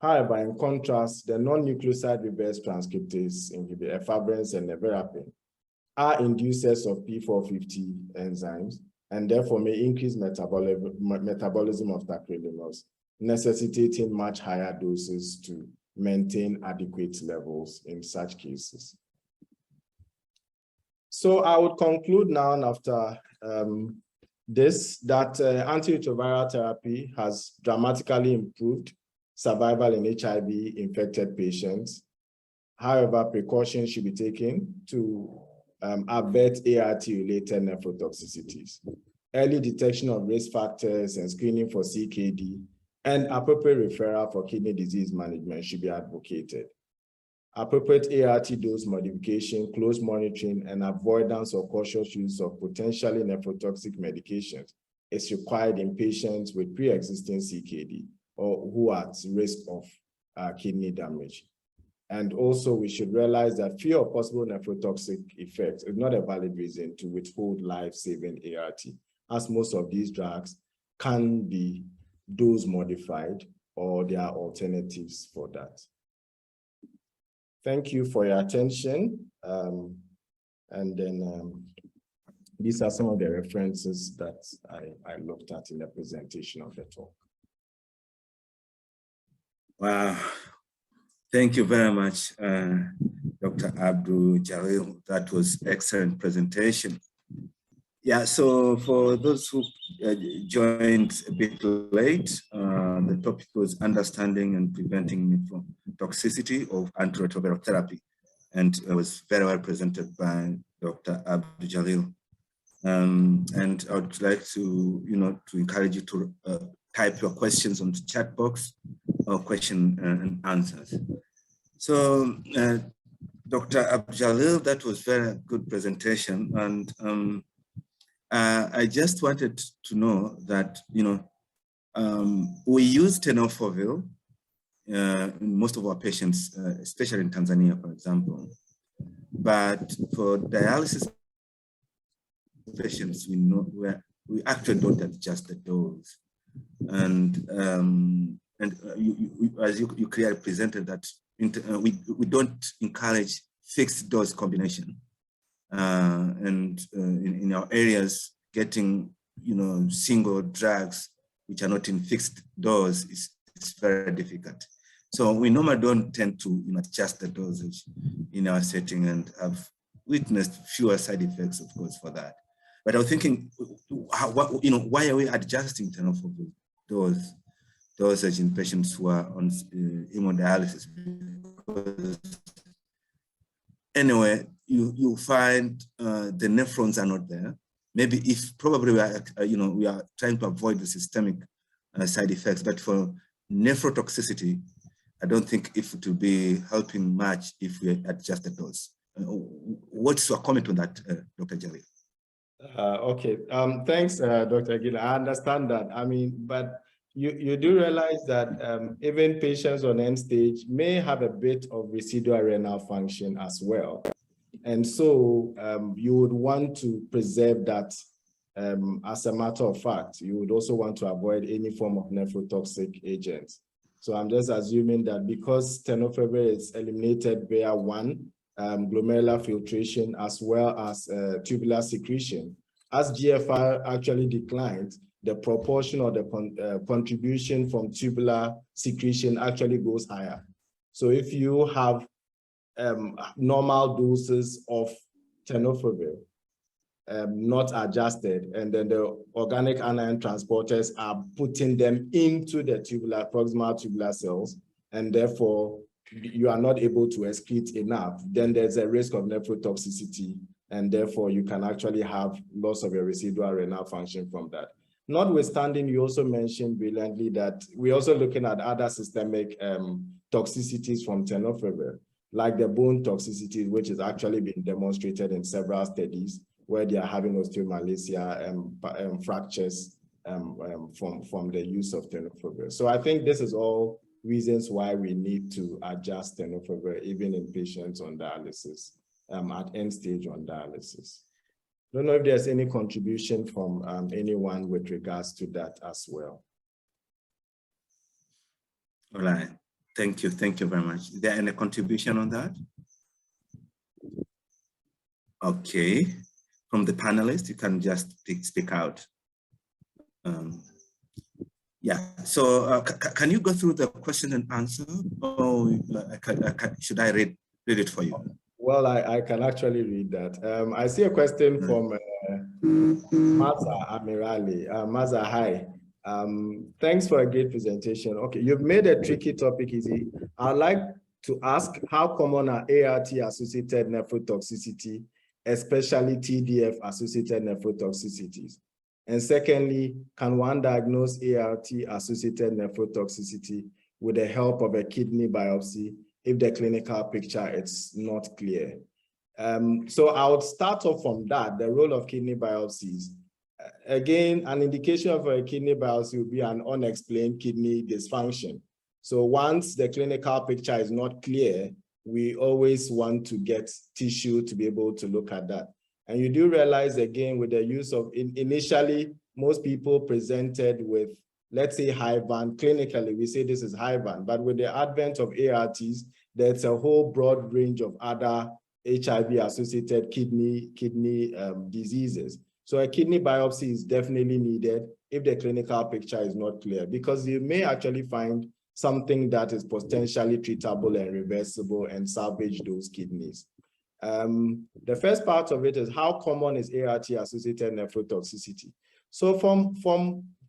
However, in contrast, the non-nucleoside reverse transcriptase inhibitor, efavirenz and nevirapine, are inducers of P450 enzymes and therefore may increase metabolism of tacrolimus, necessitating much higher doses to maintain adequate levels in such cases. So I would conclude now after this that antiretroviral therapy has dramatically improved survival in HIV-infected patients. However, precautions should be taken to avert ART-related nephrotoxicities. Early detection of risk factors and screening for CKD and appropriate referral for kidney disease management should be advocated. Appropriate ART dose modification, close monitoring, and avoidance or cautious use of potentially nephrotoxic medications is required in patients with pre-existing CKD or who are at risk of kidney damage. And also, we should realize that fear of possible nephrotoxic effects is not a valid reason to withhold life-saving ART, as most of these drugs can be dose modified or there are alternatives for that. Thank you for your attention. These are some of the references that I looked at in the presentation of the talk. Wow. Thank you very much, Dr. Abdual-Jalil. That was excellent presentation. Yeah, so for those who joined a bit late, the topic was understanding and preventing nephrotoxicity of antiretroviral therapy, and it was very well presented by Dr. Abdual-Jalil. And I would like to, to encourage you to type your questions on the chat box or question and answers. So, Dr. Abdual-Jalil, that was very good presentation, and I just wanted to know that, we use tenofovir in most of our patients, especially in Tanzania, for example. But for dialysis patients, we actually don't adjust the dose. And as you clearly presented that we don't encourage fixed dose combination. And in our areas, getting single drugs which are not in fixed dose is very difficult. So we normally don't tend to adjust the dosage in our setting, and have witnessed fewer side effects, of course, for that. But I was thinking, why are we adjusting tenofovir dosage in patients who are on hemodialysis? Because anyway, you find the nephrons are not there. Maybe if probably we are, we are trying to avoid the systemic side effects, but for nephrotoxicity, I don't think if it will be helping much if we adjust the dose. What's your comment on that, Dr. Jalil? Okay, thanks, Dr. Gil. I understand that. I mean, but you do realize that even patients on end stage may have a bit of residual renal function as well. And so you would want to preserve that. As a matter of fact, you would also want to avoid any form of nephrotoxic agents. So I'm just assuming that because tenofovir is eliminated via glomerular filtration as well as tubular secretion, as GFR actually declines, the proportion or the contribution from tubular secretion actually goes higher. So if you have normal doses of tenofovir not adjusted, and then the organic anion transporters are putting them into the proximal tubular cells, and therefore you are not able to excrete enough, then there's a risk of nephrotoxicity, and therefore you can actually have loss of your residual renal function from that. Notwithstanding, you also mentioned brilliantly that we're also looking at other systemic toxicities from tenofovir, like the bone toxicity, which has actually been demonstrated in several studies where they are having osteomalacia and fractures from the use of tenofovir. So I think this is all reasons why we need to adjust tenofovir even in patients on dialysis, at end stage on dialysis. I don't know if there's any contribution from anyone with regards to that as well. All right, thank you very much. Is there any contribution on that? Okay, from the panelists, you can just speak out. Yeah, so can you go through the question and answer, or should I read it for you? Well, I can actually read that. I see a question from Maza Amirali. Maza, hi. Thanks for a great presentation. Okay, you've made a tricky topic easy. I'd like to ask, how common are ART-associated nephrotoxicity, especially TDF-associated nephrotoxicities? And secondly, can one diagnose ART-associated nephrotoxicity with the help of a kidney biopsy if the clinical picture is not clear? So I would start off from that, the role of kidney biopsies. Again, an indication of a kidney biopsy would be an unexplained kidney dysfunction. So once the clinical picture is not clear, we always want to get tissue to be able to look at that. And you do realize, again, with the use of, initially, most people presented with, let's say, high-VAN. Clinically, we say this is high-VAN, but with the advent of ARTs, there's a whole broad range of other HIV-associated kidney diseases. So a kidney biopsy is definitely needed if the clinical picture is not clear, because you may actually find something that is potentially treatable and reversible and salvage those kidneys. The first part of it is, how common is ART-associated nephrotoxicity? So from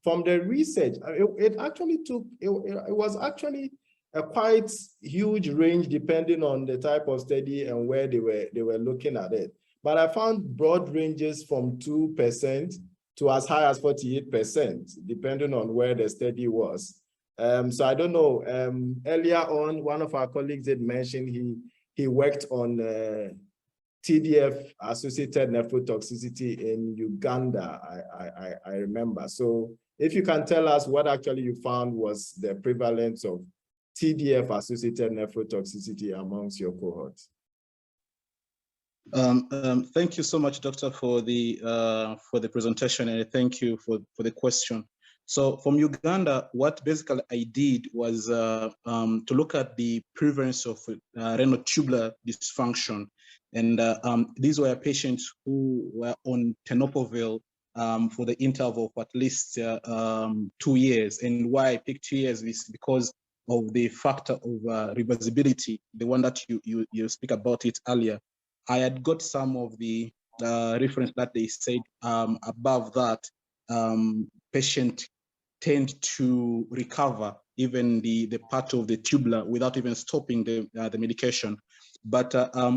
the research, it was actually a quite huge range depending on the type of study and where they were looking at it. But I found broad ranges from 2% to as high as 48%, depending on where the study was. So I don't know, earlier on, one of our colleagues had mentioned he worked on TDF-associated nephrotoxicity in Uganda, I remember. So if you can tell us what actually you found was the prevalence of TDF-associated nephrotoxicity amongst your cohorts. Thank you so much, Doctor, for the presentation, and thank you for the question. So from Uganda, what basically I did was to look at the prevalence of renal tubular dysfunction. And these were patients who were on tenofovir for the interval of at least 2 years. And why I picked 2 years is because of the factor of reversibility, the one that you speak about it earlier. I had got some of the reference that they said above that patient tend to recover even the part of the tubular without even stopping the medication. But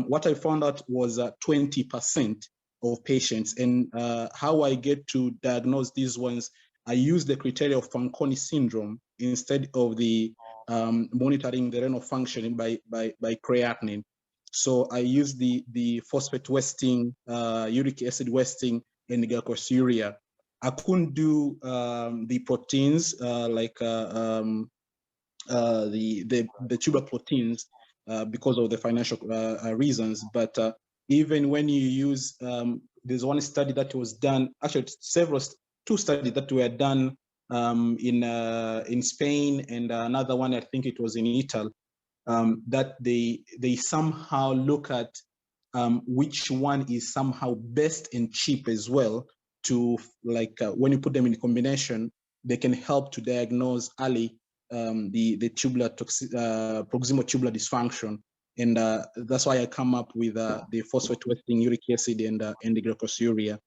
what I found out was 20% of patients. And how I get to diagnose these ones, I use the criteria of Fanconi syndrome instead of the monitoring the renal function by creatinine. So I use the phosphate wasting, uric acid wasting, and glycosuria. I couldn't do the proteins like the tubular proteins because of the financial reasons. But even when you use, there's one study that was done, actually two studies that were done in Spain, and another one, I think it was in Italy, that they somehow look at which one is somehow best and cheap as well, to like when you put them in combination, they can help to diagnose early the tubular proximal tubular dysfunction. And that's why I come up with the phosphate wasting uric acid and the glycosuria.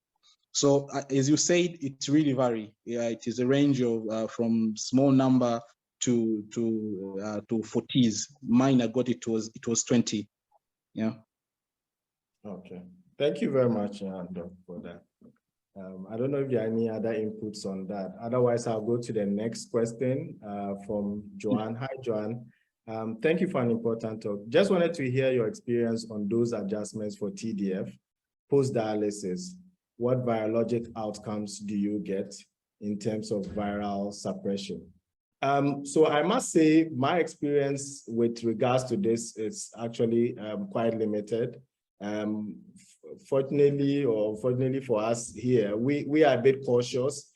So as you said, it's really vary. Yeah, it is a range of from small number to 40s. Mine, I got it was 20. Yeah. Okay. Thank you very much, Ando, for that. I don't know if there are any other inputs on that. Otherwise, I'll go to the next question from Joanne. Hi, Joanne. Thank you for an important talk. Just wanted to hear your experience on those adjustments for TDF post-dialysis. What virologic outcomes do you get in terms of viral suppression? So I must say my experience with regards to this is actually quite limited. Fortunately or unfortunately for us here, we are a bit cautious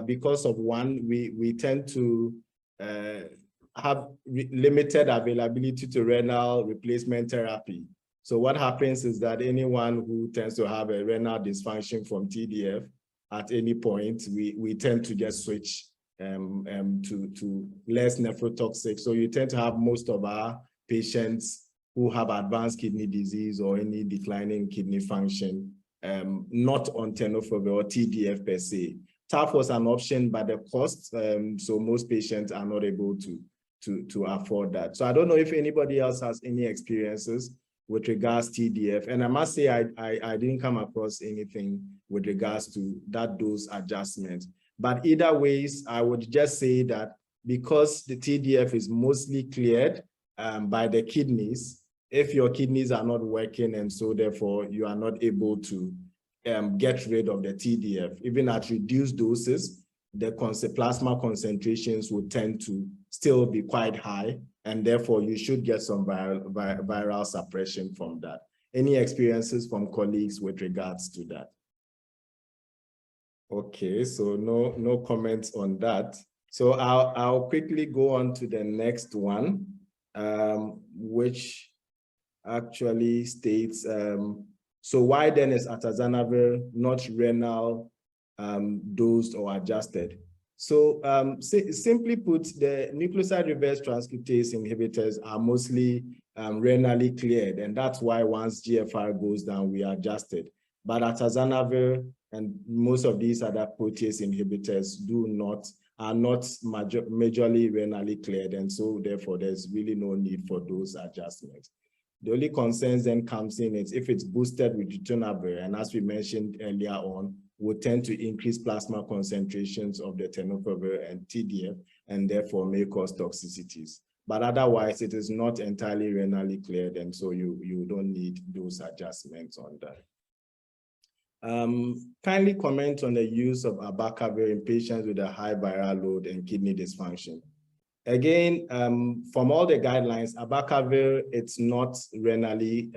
because of one, we tend to have limited availability to renal replacement therapy. So what happens is that anyone who tends to have a renal dysfunction from TDF at any point, we tend to just switch to less nephrotoxic. So you tend to have most of our patients who have advanced kidney disease or any declining kidney function, not on tenofovir or TDF per se. TAF was an option, but the cost, so most patients are not able to afford that. So I don't know if anybody else has any experiences with regards to TDF. And I must say, I didn't come across anything with regards to that dose adjustment. But either ways, I would just say that because the TDF is mostly cleared by the kidneys, if your kidneys are not working and so therefore you are not able to get rid of the TDF, even at reduced doses, the plasma concentrations will tend to still be quite high, and therefore you should get some viral suppression from that. Any experiences from colleagues with regards to that? Okay, so no comments on that. So I'll quickly go on to the next one, which actually states, so why then is atazanavir not renal dosed or adjusted? So simply put, the nucleoside reverse transcriptase inhibitors are mostly renally cleared, and that's why once GFR goes down, we are adjusted. But atazanavir and most of these other protease inhibitors are not majorly renally cleared, and so therefore there's really no need for those adjustments. The only concerns then comes in is if it's boosted with ritonavir, and as we mentioned earlier on, would tend to increase plasma concentrations of the tenofovir and TDF, and therefore may cause toxicities. But otherwise, it is not entirely renally cleared, and so you don't need those adjustments on that. Kindly comment on the use of abacavir in patients with a high viral load and kidney dysfunction. Again, from all the guidelines, abacavir, it's not renally,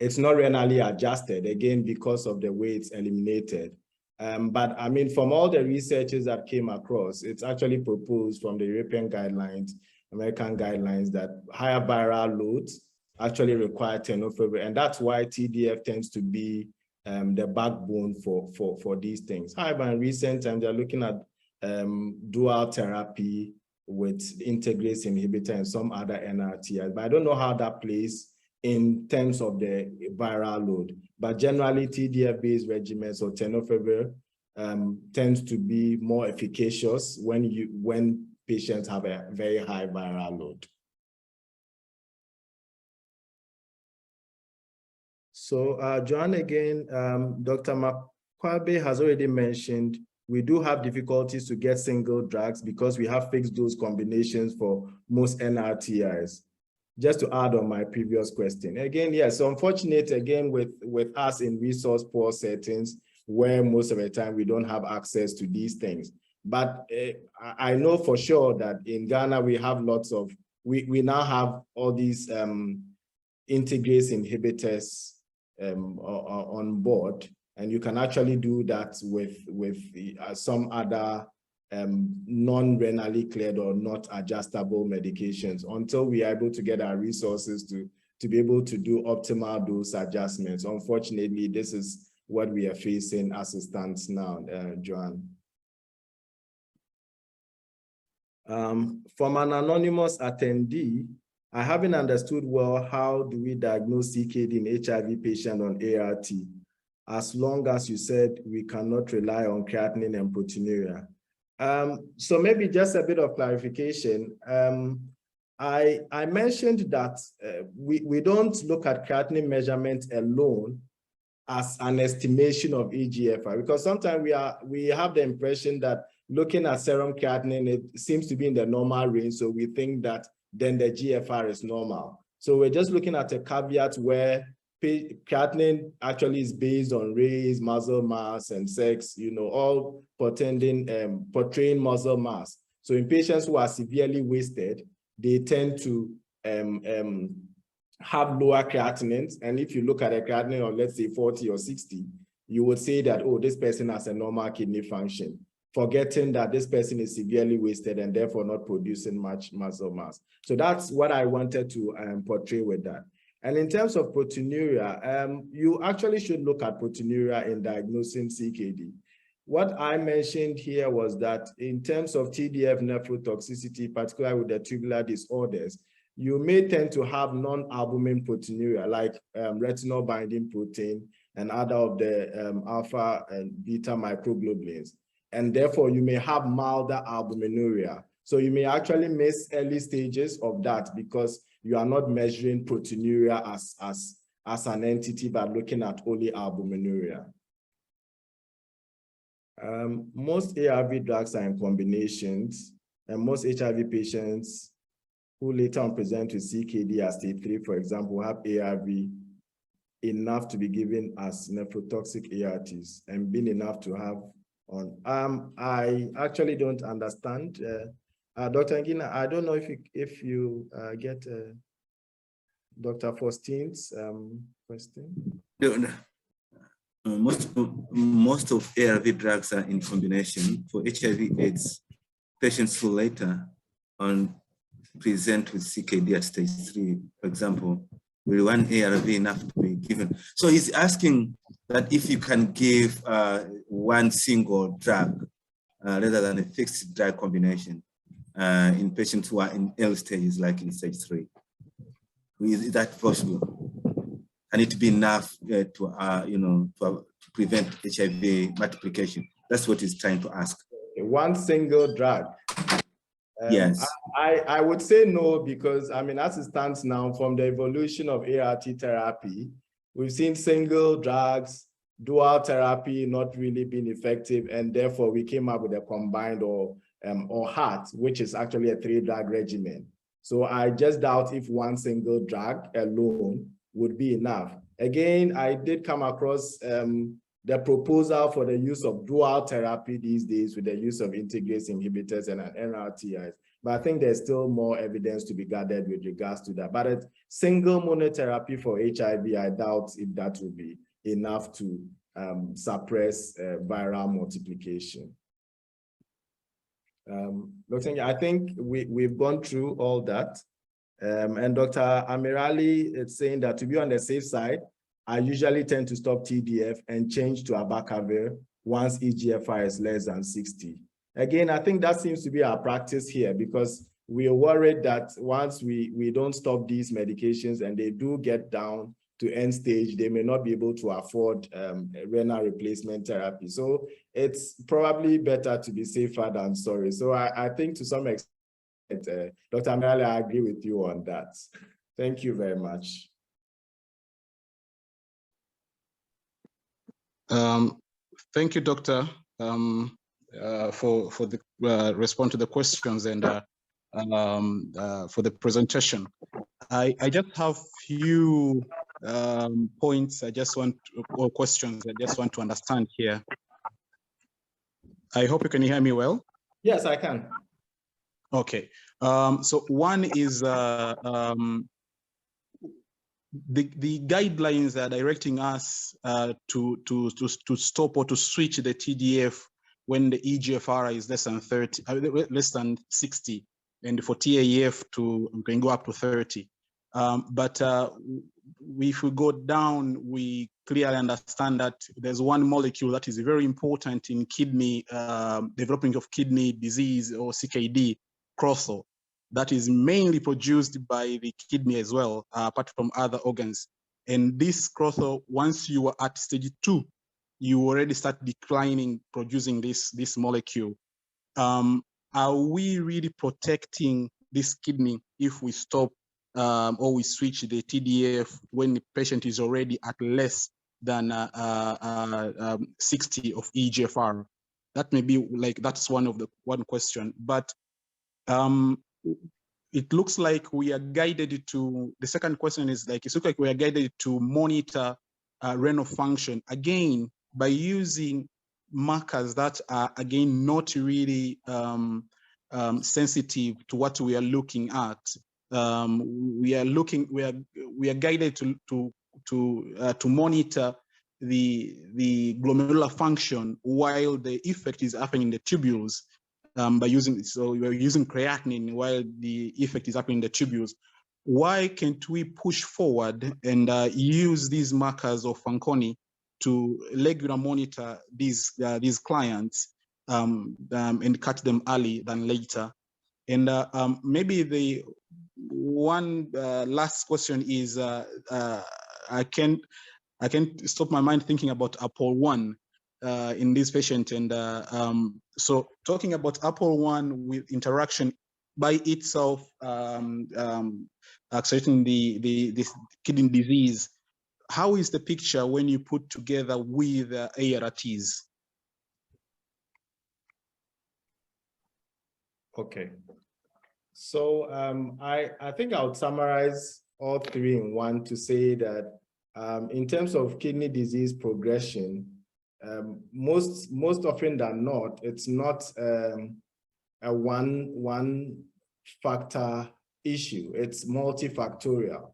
it's not renally adjusted, again, because of the way it's eliminated. But I mean, from all the researches that came across, it's actually proposed from the European guidelines, American guidelines, that higher viral loads actually require tenofovir, and that's why TDF tends to be the backbone for these things. However, in recent times, they're looking at dual therapy with integrase inhibitor and some other NRTIs, but I don't know how that plays in terms of the viral load. But generally, TDF-based regimens or tenofovir tends to be more efficacious when patients have a very high viral load. So, Joanne, again, Dr. Makwabe has already mentioned we do have difficulties to get single drugs because we have fixed dose combinations for most NRTIs. Just to add on my previous question. Again, yes, so unfortunate again with us in resource poor settings where most of the time we don't have access to these things. But I know for sure that in Ghana we have lots of, we now have all these integrase inhibitors on board, and you can actually do that with some other non-renally cleared or not adjustable medications until we are able to get our resources to be able to do optimal dose adjustments. Unfortunately, this is what we are facing as it stands now, Joanne. From an anonymous attendee, I haven't understood well how do we diagnose CKD in HIV patient on ART, as long as you said we cannot rely on creatinine and proteinuria. So maybe just a bit of clarification. I mentioned that we don't look at creatinine measurement alone as an estimation of eGFR, because sometimes we have the impression that looking at serum creatinine, it seems to be in the normal range, so we think that then the GFR is normal. So we're just looking at a caveat where creatinine actually is based on race, muscle mass, and sex, you know, all portraying muscle mass. So in patients who are severely wasted, they tend to have lower creatinines. And if you look at a creatinine of, let's say, 40 or 60, you would say that, oh, this person has a normal kidney function, forgetting that this person is severely wasted and therefore not producing much muscle mass. So that's what I wanted to portray with that. And in terms of proteinuria, you actually should look at proteinuria in diagnosing CKD. What I mentioned here was that in terms of TDF nephrotoxicity, particularly with the tubular disorders, you may tend to have non-albumin proteinuria like retinol binding protein and other of the alpha and beta microglobulins. And therefore, you may have milder albuminuria. So you may actually miss early stages of that because you are not measuring proteinuria as an entity, but looking at only albuminuria. Most ARV drugs are in combinations, and most HIV patients who later on present with CKD as stage 3, for example, have ARV enough to be given as nephrotoxic ARTs and been enough to have on. I actually don't understand. Dr. Ngina, I don't know if you get Dr. Faustin's question. Most of ARV drugs are in combination for HIV/AIDS. Patients who later on present with CKD at stage 3, for example, will one ARV enough to be given? So he's asking that if you can give one single drug rather than a fixed drug combination in patients who are in early stages, like in stage 3. Is that possible? And it be enough to prevent HIV multiplication? That's what he's trying to ask. One single drug. Yes. I would say no, because I mean, as it stands now, from the evolution of ART therapy, we've seen single drugs, dual therapy not really being effective, and therefore we came up with a combined or HART, which is actually a 3-drug regimen. So I just doubt if one single drug alone would be enough. Again, I did come across the proposal for the use of dual therapy these days with the use of integrase inhibitors and NRTIs. But I think there's still more evidence to be gathered with regards to that. But a single monotherapy for HIV, I doubt if that will be enough to suppress viral multiplication. Dr. I think we've gone through all that. And Dr. Amirali is saying that to be on the safe side, I usually tend to stop TDF and change to abacavir once eGFR is less than 60. Again, I think that seems to be our practice here because we are worried that once we don't stop these medications and they do get down to end stage, they may not be able to afford renal replacement therapy. So it's probably better to be safer than sorry. So I think to some extent, Dr. Amali, I agree with you on that. Thank you very much. Thank you, Doctor, for the response to the questions and for the presentation. I just have few points or questions I just want to understand here. I hope you can hear me well. Yes, I can. Okay. So one is the guidelines are directing us to stop or to switch the TDF when the EGFR is less than 30, less than 60, and for TAF we can go up to 30. But if we go down, we clearly understand that there's one molecule that is very important in kidney development of kidney disease or CKD, crotho, that is mainly produced by the kidney as well, apart from other organs. And this crotho, once you are at stage 2, you already start declining, producing this molecule. Are we really protecting this kidney if we stop or we switch the TDF when the patient is already at less than 60 of EGFR? That may be like, that's one question. But it looks like we are guided to, the second question is like, it looks like we are guided to monitor renal function, again, by using markers that are, again, not really sensitive to what we are looking at. We are guided to monitor the glomerular function while the effect is happening in the tubules. By using, so we are using creatinine while the effect is happening in the tubules. Why can't we push forward and use these markers of Fanconi to regular monitor these clients and catch them early than later? And maybe the one last question is, I can't stop my mind thinking about APOL1 in this patient. And so talking about APOL1 with interaction by itself, accelerating this kidney disease, how is the picture when you put together with ARTs? Okay. So I think I would summarize all three in one to say that in terms of kidney disease progression, most often than not, it's not a one factor issue. It's multifactorial.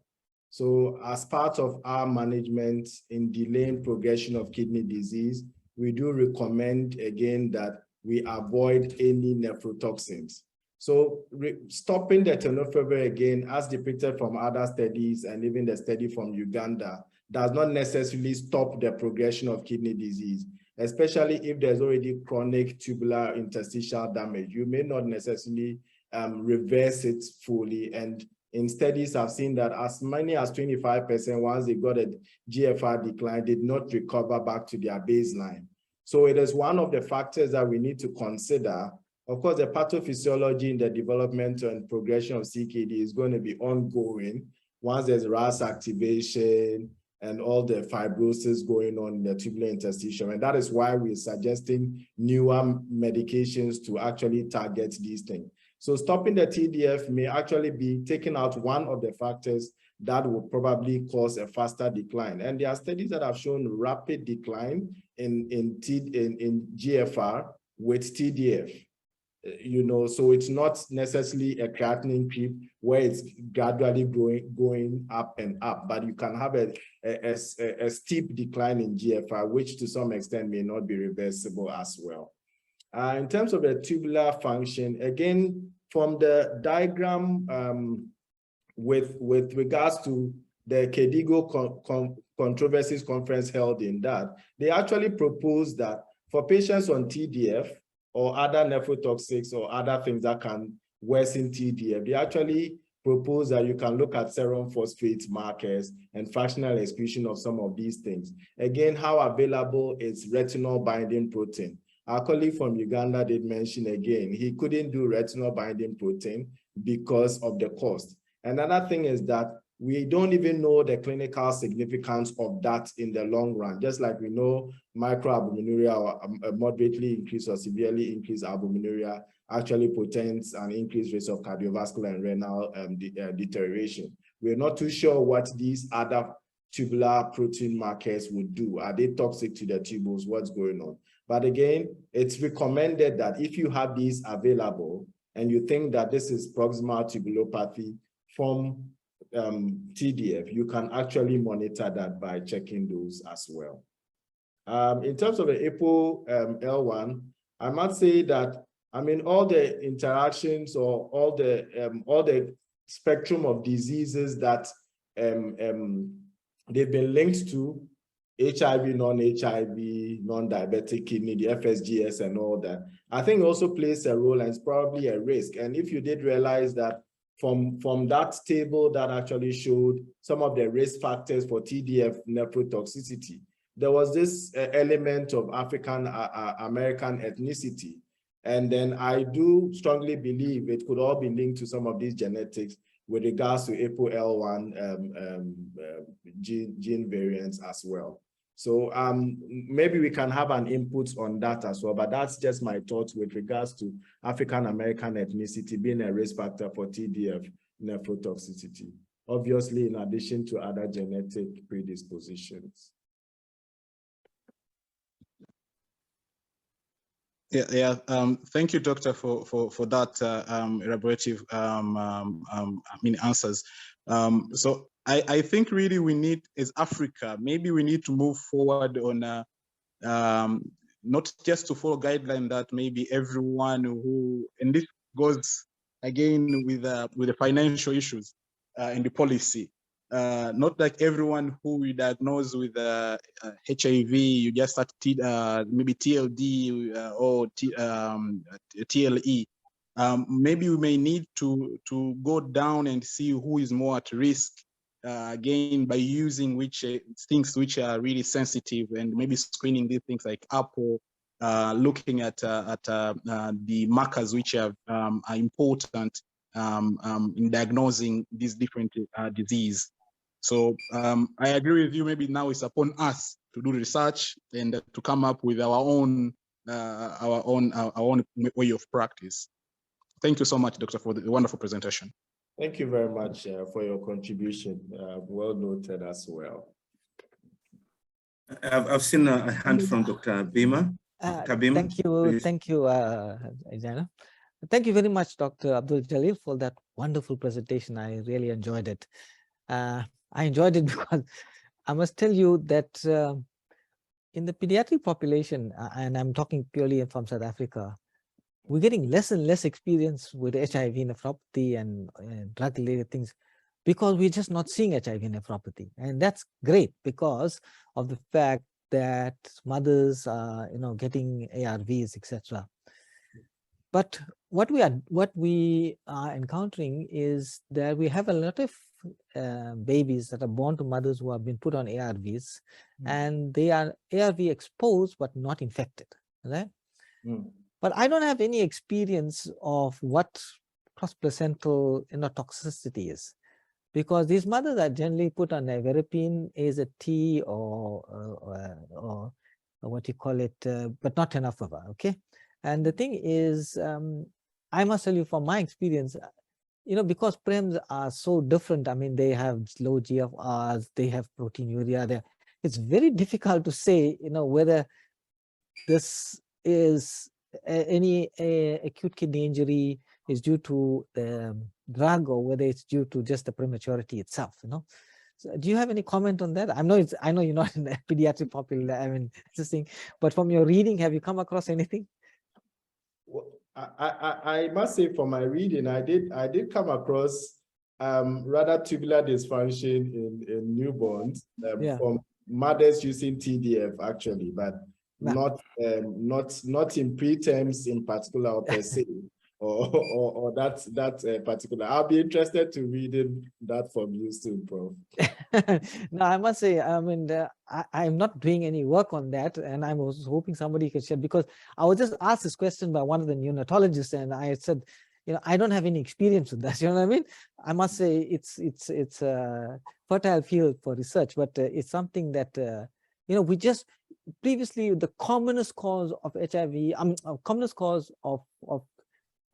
So as part of our management in delaying progression of kidney disease, we do recommend again that we avoid any nephrotoxins. So stopping the tenofovir again, as depicted from other studies and even the study from Uganda, does not necessarily stop the progression of kidney disease, especially if there's already chronic tubular interstitial damage. You may not necessarily reverse it fully. And in studies, I've seen that as many as 25%, once they got a GFR decline, did not recover back to their baseline. So it is one of the factors that we need to consider. Of course, the pathophysiology in the development and progression of CKD is going to be ongoing once there's RAS activation and all the fibrosis going on in the tubular interstitium. And that is why we're suggesting newer medications to actually target these things. So stopping the TDF may actually be taking out one of the factors that will probably cause a faster decline. And there are studies that have shown rapid decline in GFR with TDF. You know, so it's not necessarily a creatinine creep where it's gradually going up and up, but you can have a steep decline in GFR, which to some extent may not be reversible as well. In terms of the tubular function, again, from the diagram with regards to the KDIGO controversies conference held in that, they actually proposed that for patients on TDF, or other nephrotoxics or other things that can worsen TDF, they actually proposed that you can look at serum phosphate markers and fractional excretion of some of these things. Again, how available is retinol binding protein? Our colleague from Uganda did mention again, he couldn't do retinol binding protein because of the cost. Another thing is that we don't even know the clinical significance of that in the long run, just like we know microalbuminuria or moderately increased or severely increased albuminuria actually portends an increased risk of cardiovascular and renal deterioration. We're not too sure what these other tubular protein markers would do. Are they toxic to the tubules? What's going on? But again, it's recommended that if you have these available and you think that this is proximal tubulopathy from TDF, you can actually monitor that by checking those as well. In terms of the ApoL1, I must say that, I mean, all the interactions or all the spectrum of diseases that they've been linked to, HIV, non-HIV, non-diabetic kidney, the FSGS and all that, I think also plays a role and it's probably a risk. And if you did realize that from that table that actually showed some of the risk factors for TDF nephrotoxicity, there was this element of African American ethnicity. And then I do strongly believe it could all be linked to some of these genetics with regards to ApoL1 gene variants as well. So maybe we can have an input on that as well, but that's just my thoughts with regards to African American ethnicity being a risk factor for TDF nephrotoxicity, obviously in addition to other genetic predispositions. Thank you, Doctor, for that elaborative answers. So I think really we need, as Africa, maybe we need to move forward on not just to follow guidelines that maybe everyone who, and this goes again with the financial issues in the policy. Not like everyone who we diagnose with HIV, you just start maybe TLD or TLE. Maybe we may need to go down and see who is more at risk, again, by using things which are really sensitive and maybe screening these things like Apple, looking at the markers which are important in diagnosing these different diseases. So I agree with you. Maybe now it's upon us to do research and to come up with our own way of practice. Thank you so much, Doctor, for the wonderful presentation. Thank you very much for your contribution. Well noted as well. I've seen a hand from Dr. Bima. Dr. Bima, thank you, please. thank you, Jana. Thank you very much, Dr. Abdul-Jalil, for that wonderful presentation. I really enjoyed it. I enjoyed it because I must tell you that in the pediatric population, and I'm talking purely from South Africa, we're getting less and less experience with HIV nephropathy and drug-related things because we're just not seeing HIV nephropathy. And that's great because of the fact that mothers are, getting ARVs, etc. But what we are encountering is that we have a lot of babies that are born to mothers who have been put on ARVs, and they are ARV exposed but not infected, right? But I don't have any experience of what cross-placental toxicity is, because these mothers are generally put on nevirapine, AZT, or what you call it, but not tenofovir, okay? And the thing is, I must tell you from my experience, because PREMs are so different, I mean, they have low GFRs, they have proteinuria, it's very difficult to say, whether this is any acute kidney injury is due to the drug or whether it's due to just the prematurity itself, So do you have any comment on that? I know you're not in the pediatric population, I mean, this thing, but from your reading, have you come across anything? Well, I must say from my reading, I did come across rather tubular dysfunction in newborns from mothers using TDF actually, but not in preterms in particular or per se. or that's particular. I'll be interested to reading that from you soon, Prof. No, I must say, I mean, I'm not doing any work on that, and I was hoping somebody could share, because I was just asked this question by one of the neonatologists, and I said, I don't have any experience with that. You know what I mean? I must say it's a fertile field for research, but it's something that we just previously the commonest cause of HIV, commonest cause of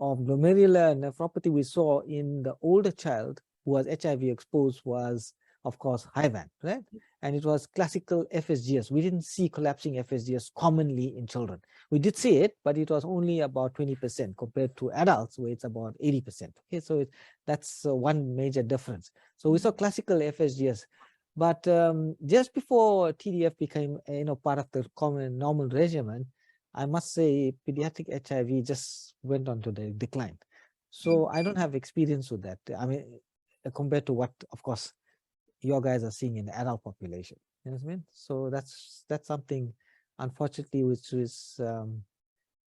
glomerular nephropathy we saw in the older child who was HIV exposed was, of course, HIVAN, right? And it was classical FSGS. We didn't see collapsing FSGS commonly in children. We did see it, but it was only about 20% compared to adults, where it's about 80%. Okay, so that's one major difference. So we saw classical FSGS, but just before TDF became, part of the common normal regimen, I must say pediatric HIV just went on to the decline. So I don't have experience with that. I mean, compared to what, of course, your guys are seeing in the adult population. You know what I mean? So that's something, unfortunately, which is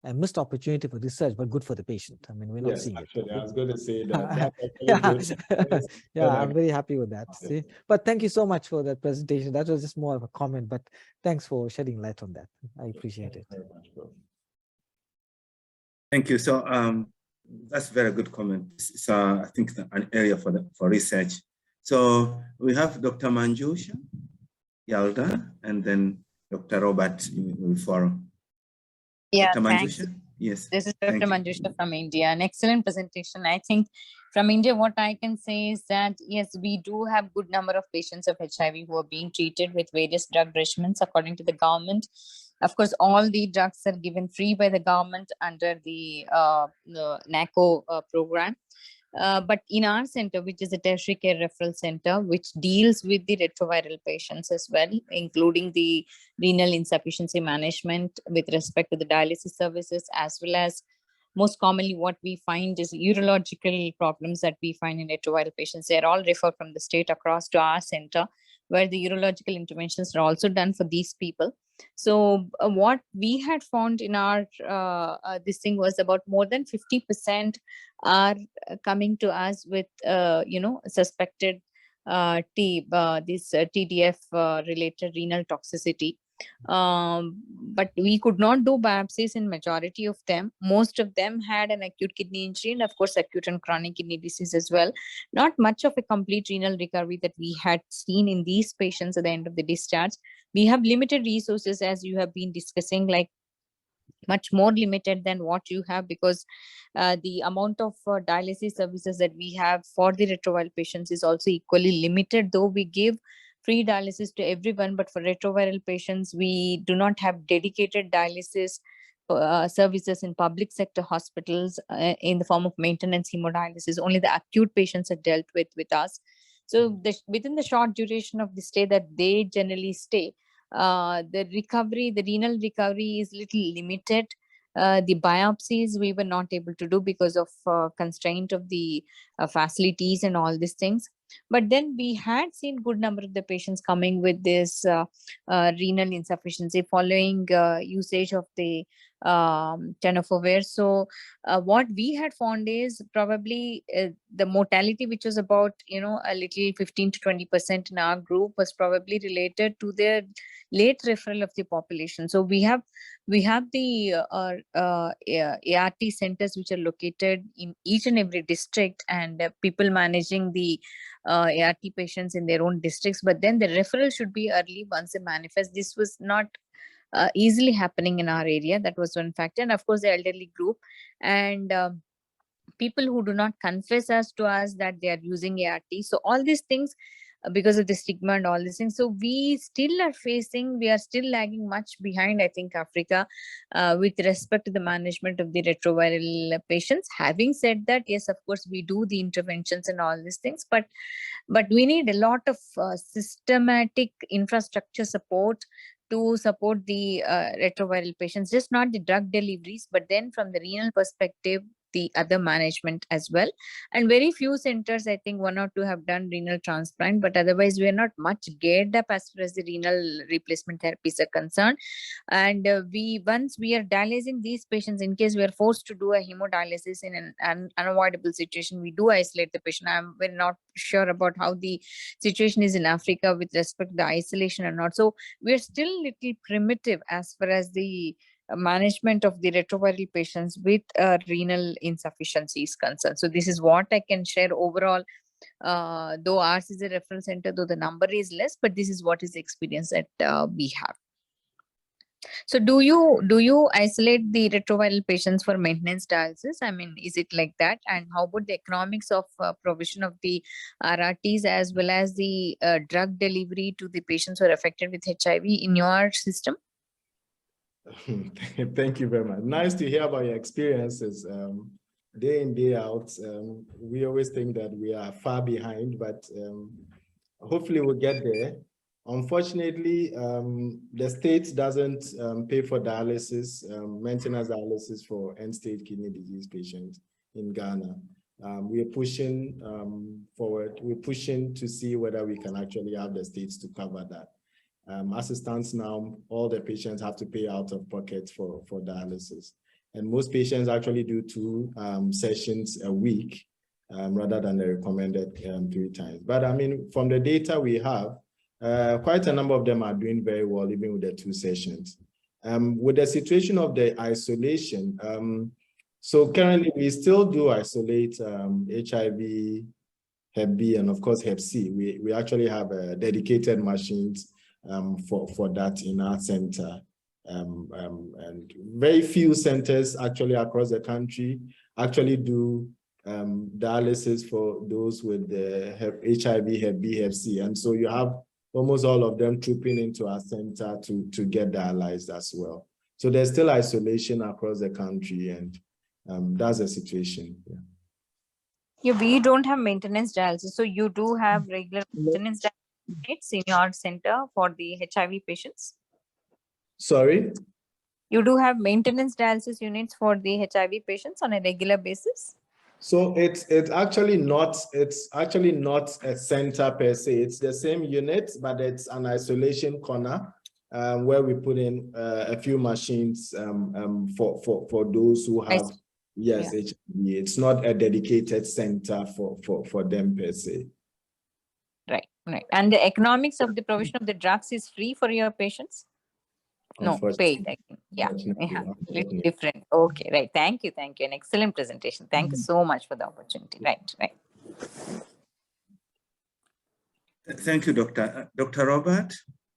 a missed opportunity for research, but good for the patient. I mean, we're not seeing Actually, it. I was going to say that. Yeah, I'm very happy with that. See, but thank you so much for that presentation. That was just more of a comment, but thanks for shedding light on that. I appreciate it. Very much, Prof. Thank you. So that's a very good comment. It's I think an area for research. So we have Dr. Manjusha Yalda, and then Dr. Robert will follow. Yeah, Dr. thanks. Manjusha? Yes. This is Dr. Manjusha from India. An excellent presentation. I think from India, what I can say is that, yes, we do have good number of patients of HIV who are being treated with various drug regimens according to the government. Of course, all the drugs are given free by the government under the NACO program. But in our center, which is a tertiary care referral center, which deals with the retroviral patients as well, including the renal insufficiency management with respect to the dialysis services, as well as most commonly what we find is urological problems that we find in retroviral patients. They're all referred from the state across to our center, where the urological interventions are also done for these people. So what we had found in our this thing was about more than 50% are coming to us with suspected this TDF related renal toxicity. But we could not do biopsies in majority of them. Most of them had an acute kidney injury and of course acute and chronic kidney disease as well. Not much of a complete renal recovery that we had seen in these patients at the end of the discharge. We have limited resources, as you have been discussing, like much more limited than what you have, because the amount of dialysis services that we have for the retroviral patients is also equally limited, though we give free dialysis to everyone. But for retroviral patients, we do not have dedicated dialysis services in public sector hospitals in the form of maintenance hemodialysis. Only the acute patients are dealt with us. So within the short duration of the stay that they generally stay, the renal recovery is little limited. The biopsies we were not able to do because of constraint of the facilities and all these things. But then we had seen good number of the patients coming with this renal insufficiency following usage of the tenofovir. So what we had found is probably the mortality, which was about a little 15 to 20% in our group, was probably related to the late referral of the population. So we have the ART centers which are located in each and every district, and people managing the ART patients in their own districts. But then the referral should be early once they manifest. This was not easily happening in our area. That was one factor. And of course, the elderly group and people who do not confess to us that they are using ART. So all these things, because of the stigma and all these things. So we are still lagging much behind, I think, Africa with respect to the management of the retroviral patients. Having said that, yes, of course, we do the interventions and all these things, but we need a lot of systematic infrastructure support to support the retroviral patients, just not the drug deliveries, but then from the renal perspective, the other management as well. And very few centers, I think 1 or 2 have done renal transplant, but otherwise we are not much geared up as far as the renal replacement therapies are concerned. And once we are dialyzing these patients, in case we are forced to do a hemodialysis in an unavoidable situation, we do isolate the patient. I'm very not sure about how the situation is in Africa with respect to the isolation or not. So we're still little primitive as far as the management of the retroviral patients with renal insufficiency is concerned. So this is what I can share overall. Though ours is a referral center, though the number is less, but this is what is the experience that we have. So do you isolate the retroviral patients for maintenance dialysis? I mean, is it like that? And how about the economics of provision of the RRTs as well as the drug delivery to the patients who are affected with HIV in your system? Thank you very much. Nice to hear about your experiences. Day in, day out, we always think that we are far behind, but hopefully we'll get there. Unfortunately, the state doesn't pay for dialysis, maintenance dialysis for end-stage kidney disease patients in Ghana. We are pushing forward. We're pushing to see whether we can actually have the states to cover that. As it stands now, all the patients have to pay out of pocket for dialysis. And most patients actually do 2 sessions a week rather than the recommended 3 times. But I mean, from the data we have, quite a number of them are doing very well, even with the 2 sessions. With the situation of the isolation, so currently we still do isolate HIV, Hep B, and of course Hep C. We actually have dedicated machines for that in our center. And very few centers actually across the country actually do dialysis for those with the HIV, Hep B, Hep C. And so you have almost all of them trooping into our center to get dialyzed as well. So there's still isolation across the country, and that's the situation. Yeah, we don't have maintenance dialysis. So you do have regular maintenance dialysis in your center for the HIV patients? Sorry? You do have maintenance dialysis units for the HIV patients on a regular basis? So it's actually not a center per se. It's the same unit, but it's an isolation corner where we put in a few machines for those who have HIV. It's not a dedicated center for them per se. Right. And the economics of the provision of the drugs is free for your patients? No, paid, I think. Yeah. Little different. Okay, right. Thank you. An excellent presentation. Thank you so much for the opportunity. Right. Thank you, Doctor. Dr. Robert,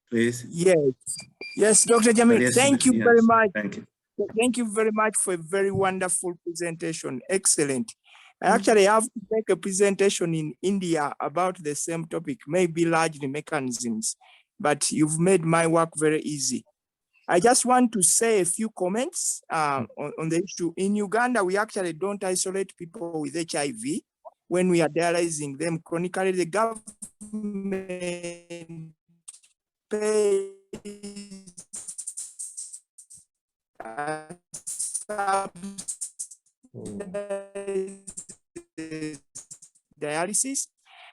please. Yes, Dr. Jamil, thank you very much. Thank you. Thank you very much for a very wonderful presentation. Excellent. I actually have to make a presentation in India about the same topic, maybe largely mechanisms, but you've made my work very easy. I just want to say a few comments on the issue. In Uganda, we actually don't isolate people with HIV when we are dialyzing them chronically. The government pays dialysis,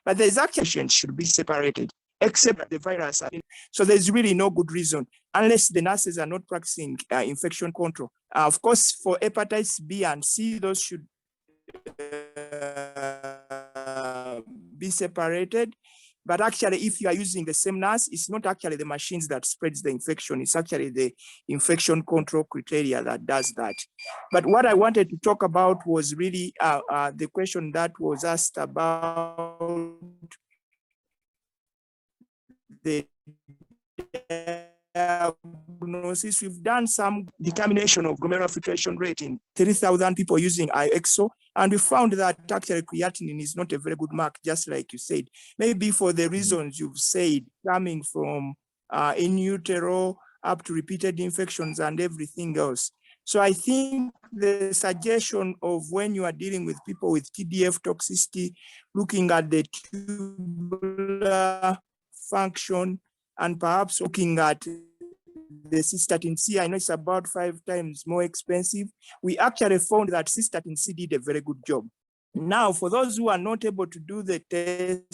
but the exaction should be separated, except the virus. So there's really no good reason, unless the nurses are not practicing infection control. Of course, for hepatitis B and C, those should be separated. But actually, if you are using the same nurse, it's not actually the machines that spreads the infection. It's actually the infection control criteria that does that. But what I wanted to talk about was really the question that was asked about the diagnosis. We've done some determination of glomerular filtration rate in 3,000 people using IXO, and we found that actually creatinine is not a very good mark, just like you said. Maybe for the reasons you've said, coming from in utero up to repeated infections and everything else. So I think the suggestion of when you are dealing with people with TDF toxicity, looking at the tubular function and perhaps looking at the cystatin C. I know it's about 5 times more expensive. We actually found that cystatin C did a very good job. Now, for those who are not able to do the test,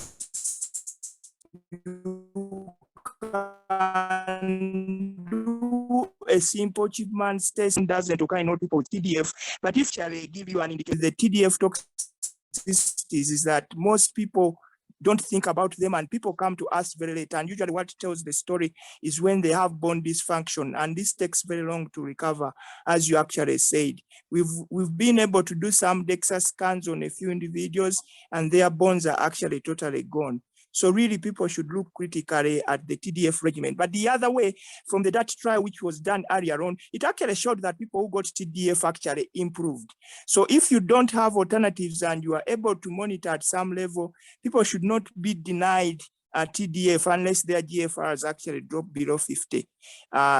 you can do a simple Chipman's test. Doesn't occur in all people with TDF, but if they give you an indication, the TDF toxicities is that most people don't think about them, and people come to us very late. And usually what tells the story is when they have bone dysfunction, and this takes very long to recover, as you actually said. We've been able to do some DEXA scans on a few individuals, and their bones are actually totally gone. So really, people should look critically at the TDF regimen. But the other way, from the Dutch trial, which was done earlier on, it actually showed that people who got TDF actually improved. So if you don't have alternatives and you are able to monitor at some level, people should not be denied TDF unless their GFRs actually drop below 50.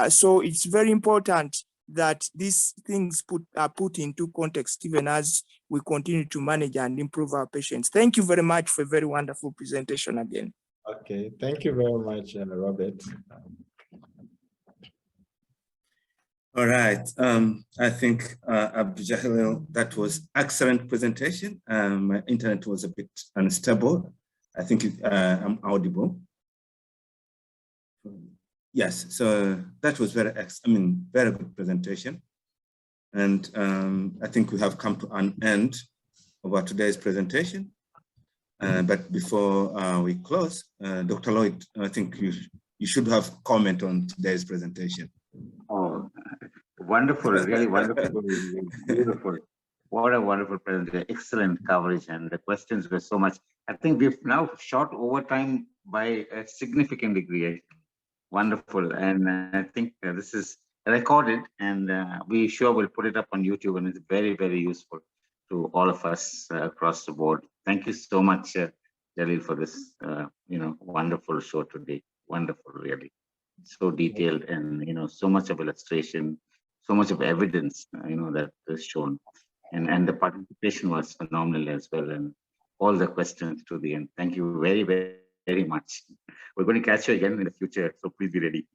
So it's very important that these things are put into context, even as we continue to manage and improve our patients. Thank you very much for a very wonderful presentation again. Okay, thank you very much, Robert. All right, I think Abdual-Jalil, that was excellent presentation. My internet was a bit unstable. I think I'm audible. Yes, so that was very good presentation. And I think we have come to an end of our today's presentation. But before we close, Dr. Lloyd, I think you should have comment on today's presentation. Oh, wonderful, really wonderful, beautiful. What a wonderful presentation, excellent coverage, and the questions were so much. I think we've now shot over time by a significant degree. Wonderful, and I think this is recorded, and we sure will put it up on YouTube, and it's very, very useful to all of us across the board. Thank you so much, Jalil, for this wonderful show today. Wonderful, really, so detailed, and so much of illustration, so much of evidence, that is shown, and the participation was phenomenal as well, and all the questions to the end. Thank you very, very, very much. We're going to catch you again in the future, so please be ready.